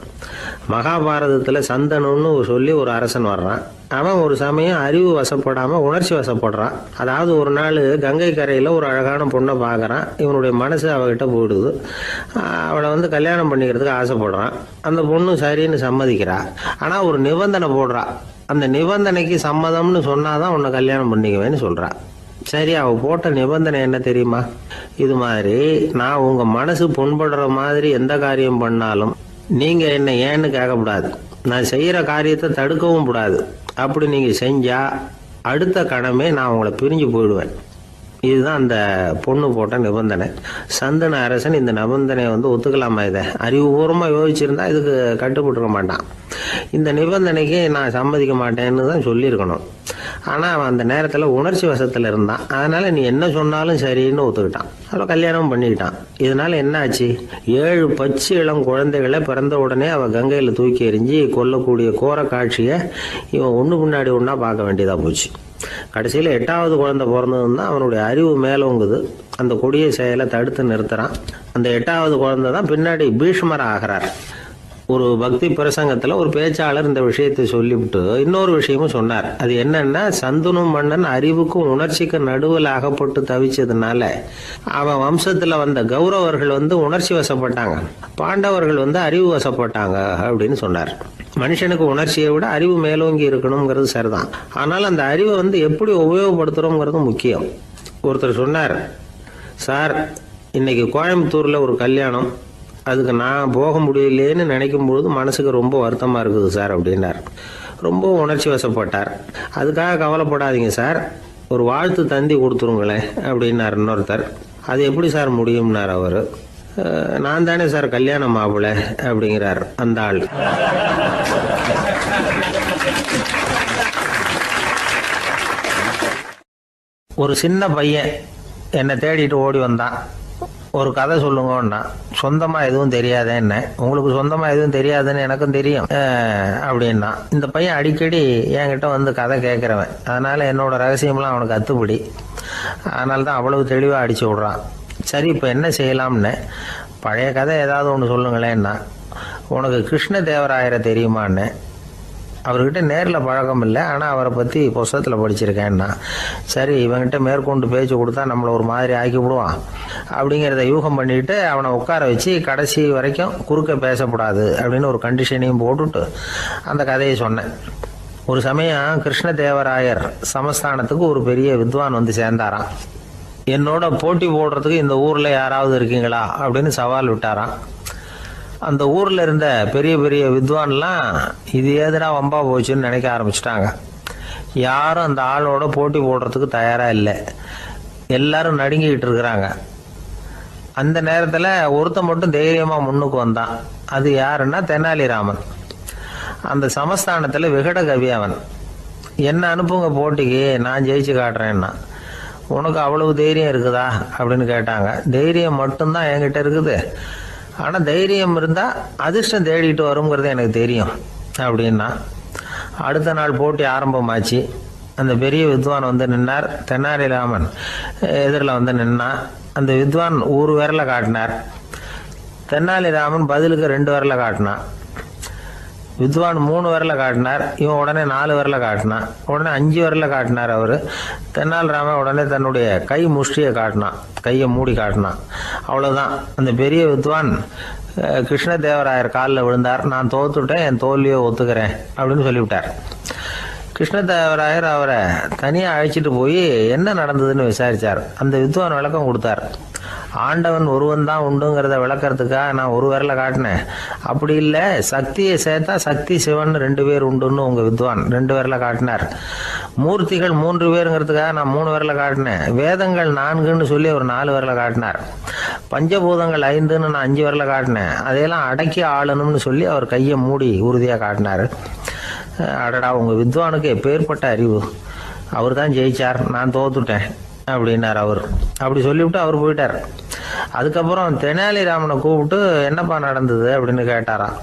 மகாபாரதத்தில் சந்தனுன்னு சொல்லி ஒரு அரசன் வர்றான். அவன் ஒரு சமயம் அறிவு வசப்படாமல் உணர்ச்சி வசப்படுறான். அதாவது ஒரு நாள் கங்கை கரையில் ஒரு அழகான பொண்ணை பார்க்குறான். இவனுடைய மனசு அவகிட்ட போயிடுது. அவளை கல்யாணம் பண்ணிக்கிறதுக்கு ஆசைப்படுறான். அந்த பொண்ணு சரின்னு சம்மதிக்கிறா. ஆனால் ஒரு நிபந்தனை போடுறா. அந்த நிபந்தனைக்கு சம்மதம்னு சொன்னாதான் உன்னை கல்யாணம் பண்ணிக்குவேன்னு சொல்றா. சரி, அவ போட்ட நிபந்தனை என்ன தெரியுமா? இது மாதிரி, நான் உங்க மனசு புண்படுற மாதிரி எந்த காரியம் பண்ணாலும் நீங்க என்ன ஏன்னு கேட்கக்கூடாது, நான் செய்யற காரியத்தை தடுக்கவும் கூடாது. அப்படி நீங்க செஞ்சா அடுத்த கணமே நான் உங்களை பிரிஞ்சு போயிடுவேன். இதுதான் அந்த பொண்ணு போட்ட நிபந்தனை. சந்தன அரசன் இந்த நிபந்தனையை ஒத்துக்கலாமா? இதை அறிவுபூர்வமாக யோசிச்சிருந்தா இதுக்கு கட்டுப்பட்டுக்க மாட்டான். இந்த நிபந்தனைக்கு நான் சம்மதிக்க மாட்டேன்னு தான் சொல்லியிருக்கணும். ஆனால் அவன் அந்த நேரத்தில் உணர்ச்சி வசத்தில் இருந்தான். அதனால நீ என்ன சொன்னாலும் சரின்னு ஒத்துக்கிட்டான். அவளை கல்யாணம் பண்ணிக்கிட்டான். இதனால என்ன ஆச்சு? 7 பச்சை இளம் குழந்தைகளை பிறந்த உடனே அவள் கங்கையில் தூக்கி எறிஞ்சி கொல்லக்கூடிய கோர காட்சியை இவன் ஒன்று முன்னாடி ஒன்றா பார்க்க வேண்டியதாக போச்சு. கடைசியில் 8வது குழந்தை பிறந்ததுன்னு தான் அவனுடைய அறிவு மேலோங்குது. அந்த கொடிய செயலை தடுத்து நிறுத்துறான். அந்த 8வது குழந்தை தான் பின்னாடி பீஷ்மர் ஆகிறார். ஒரு பக்தி பிரசங்கத்தில் ஒரு பேச்சாளர் இந்த விஷயத்தை சொல்லிவிட்டு இன்னொரு விஷயமும் சொன்னார். அது என்னன்னா, சந்துனு மன்னன் அறிவுக்கும் உணர்ச்சிக்கு நடுவில் அகப்பட்டு தவிச்சதுனால அவன் வம்சத்தில் வந்த கௌரவர்கள் உணர்ச்சி வசப்பட்டாங்க, பாண்டவர்கள் அறிவு வசப்பட்டாங்க அப்படின்னு சொன்னார். மனுஷனுக்கு உணர்ச்சியை விட அறிவு மேலோங்கி இருக்கணுங்கிறது சரிதான். ஆனால் அந்த அறிவை எப்படி உபயோகப்படுத்துறோங்கிறது முக்கியம். ஒருத்தர் சொன்னார், சார் இன்னைக்கு கோயம்புத்தூரில் ஒரு கல்யாணம், அதுக்கு நான் போக முடியலேன்னு நினைக்கும் பொழுது மனசுக்கு ரொம்ப வருத்தமாக இருக்குது சார் அப்படின்னார். ரொம்ப உணர்ச்சி வசப்பட்டார். அதுக்காக கவலைப்படாதீங்க சார், ஒரு வாழ்த்து தந்தி கொடுத்துருங்களேன் அப்படின்னார் இன்னொருத்தர். அது எப்படி சார் முடியும்னார் அவர். நான் தானே சார் கல்யாண மாப்பிள்ளை அப்படிங்கிறார் அந்த ஆள். ஒரு சின்ன பையன் என்னை தேடிட்டு ஓடி வந்தான். ஒரு கதை சொல்லுங்கன்னா, சொந்தமாக எதுவும் தெரியாத என்ன, உங்களுக்கு சொந்தமாக எதுவும் தெரியாதுன்னு எனக்கும் தெரியும் அப்படின்னா. இந்த பையன் அடிக்கடி என்கிட்ட கதை கேட்குறவன், அதனால் என்னோட ரகசியம்லாம் அவனுக்கு அத்துப்படி. அதனால தான் அவ்வளவு தெளிவாக அடிச்சு விட்றான். சரி, இப்போ என்ன செய்யலாம்னு, பழைய கதை ஏதாவது ஒன்று சொல்லுங்களேன்னா. உனக்கு கிருஷ்ணதேவராயரை தெரியுமான்னு. அவர்கிட்ட நேரில் பழக்கம் இல்லை, ஆனால் அவரை பற்றி புஸ்தகத்தில் படிச்சிருக்கேன்னா. சரி, இவன்கிட்ட மேற்கொண்டு பேச்சு கொடுத்தா நம்மளை ஒரு மாதிரி ஆக்கி விடுவான் அப்படிங்கிறத யூகம் பண்ணிட்டு அவனை உட்கார வச்சு கடைசி வரைக்கும் குறுக்க பேசக்கூடாது அப்படின்னு ஒரு கண்டிஷனையும் போட்டுட்டு அந்த கதையை சொன்னேன். ஒரு சமயம் கிருஷ்ணதேவராயர் சமஸ்தானத்துக்கு ஒரு பெரிய வித்வான் சேர்ந்தாராம். என்னோட போட்டி போடுறதுக்கு இந்த ஊரில் யாராவது இருக்கீங்களா அப்படின்னு சவால் விட்டாராம். அந்த ஊரில் இருந்த பெரிய பெரிய வித்வான்லாம் இது ஏதுனா வம்பா போச்சுன்னு நினைக்க ஆரம்பிச்சிட்டாங்க. யாரும் அந்த ஆளோட போட்டி போடுறதுக்கு தயாராக இல்லை. எல்லாரும் நடுங்கிக்கிட்டு இருக்கிறாங்க. அந்த நேரத்தில் ஒருத்தன் மட்டும் தைரியமாக முன்னுக்கு வந்தான். அது யாருன்னா தெனாலிராமன். அந்த சமஸ்தானத்தில் விகட கவி அவன். என்ன அனுப்புங்க போட்டிக்கு, நான் ஜெயிச்சு காட்டுறேன்னா. உனக்கு அவ்வளவு தைரியம் இருக்குதா அப்படின்னு கேட்டாங்க. தைரியம் மட்டும்தான் என்கிட்ட இருக்குது, ஆனால் தைரியம் இருந்தால் அதிர்ஷ்டம் தேடிட்டு வருங்கிறது எனக்கு தெரியும் அப்படின்னா. அடுத்த நாள் போட்டி ஆரம்பமாச்சு. அந்த பெரிய வித்வான் வந்து நின்னார். தெனாலிராமன் எதிரில் வந்து நின்னா. அந்த வித்வான் ஒரு விரலை காட்டினார். தெனாலிராமன் பதிலுக்கு 2 விரலை காட்டினான். வித்வான் 3 விரலை காட்டினார். இவன் உடனே 4 விரலை காட்டினான். உடனே 5 விரலை காட்டினார் அவர். தெனாலிராமன் உடனே தன்னுடைய கை முஷ்டியை காட்டினான், கையை மூடி காட்டினான். அவ்வளோதான். அந்த பெரிய வித்வான் கிருஷ்ணதேவராயர் காலில் விழுந்தார். நான் தோத்துட்டேன், என் தோல்வியை ஒத்துக்கிறேன் அப்படின்னு சொல்லிவிட்டார். கிருஷ்ணதேவராயர் அவரை தனியாக அழைச்சிட்டு போய் என்ன நடந்ததுன்னு விசாரித்தார். அந்த வித்வான் விளக்கம் கொடுத்தார். ஆண்டவன் ஒருவன் தான் உண்டுங்கிறத விளக்கறதுக்காக நான் ஒரு விரலை காட்டினேன். அப்படி இல்லை, சக்தியை சேர்த்தா சக்தி சிவன் 2 பேர் உண்டுன்னு உங்கள் வித்வான் 2 விரலை காட்டினார். மூர்த்திகள் 3 பேருங்கிறதுக்காக நான் 3 விரலை காட்டினேன். வேதங்கள் 4ன்னு சொல்லி ஒரு 4 விரலை காட்டினார். பஞ்சபூதங்கள் 5ன்னு நான் 5 விரலை காட்டினேன். அதையெல்லாம் அடக்கி ஆளணும்னு சொல்லி அவர் கையை மூடி உறுதியாக காட்டினார். அடடா, உங்கள் வித்வானுக்கு எப்பேற்பட்ட அறிவு! அவர் தான் ஜெயிச்சார், நான் தோத்துட்டேன் அப்படின்னார் அவர். அப்படி சொல்லிவிட்டு அவர் போயிட்டார். அதுக்கப்புறம் தெனாலிராமனை கூப்பிட்டு என்னப்பா நடந்தது அப்படின்னு கேட்டாராம்.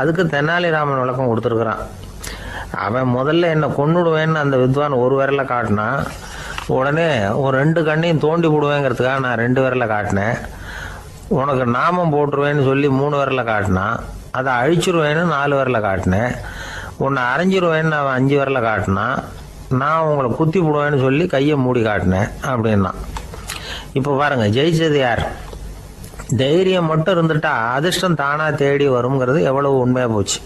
அதுக்கு தெனாலிராமன் விளக்கம் கொடுத்துருக்குறான். அவன் முதல்ல என்னை கொன்னுடுவேன்னு அந்த வித்வான் ஒரு விரலை காட்டினான். உடனே ஒரு 2 கண்ணையும் தோண்டி போடுவேங்கிறதுக்காக நான் 2 விரலை காட்டினேன். உனக்கு நாமம் போட்டுருவேன்னு சொல்லி 3 விரலை காட்டினான். அதை அழிச்சிருவேன்னு 4 விரலை காட்டினேன். உன்னை அரைஞ்சிருவேன்னு அவன் 5 விரலை காட்டினான். நான் உங்களை குத்தி போடுவேன்னு சொல்லி கையை மூடி காட்டினேன் அப்படின்னா. இப்போ பாருங்க, ஜெயிச்சது யார்? தைரியம் மட்டும் இருந்துட்டா அதிர்ஷ்டம் தானாக தேடி வருங்கிறது எவ்வளவு உண்மையாக போச்சு.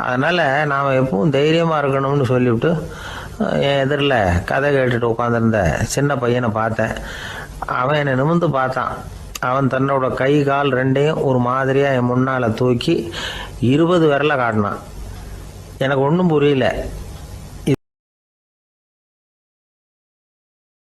அதனால் நாம் எப்பவும் தைரியமாக இருக்கணும்னு சொல்லிவிட்டு என் எதிரில் கதை கேட்டுட்டு உட்காந்துருந்த சின்ன பையனை பார்த்தேன். அவன் என்னை நிமிர்ந்து பார்த்தான். அவன் தன்னோட கை கால் 2ஐயும் ஒரு மாதிரியாக என் முன்னால் தூக்கி 20 விரலை காட்டினான். எனக்கு ஒன்றும் புரியல.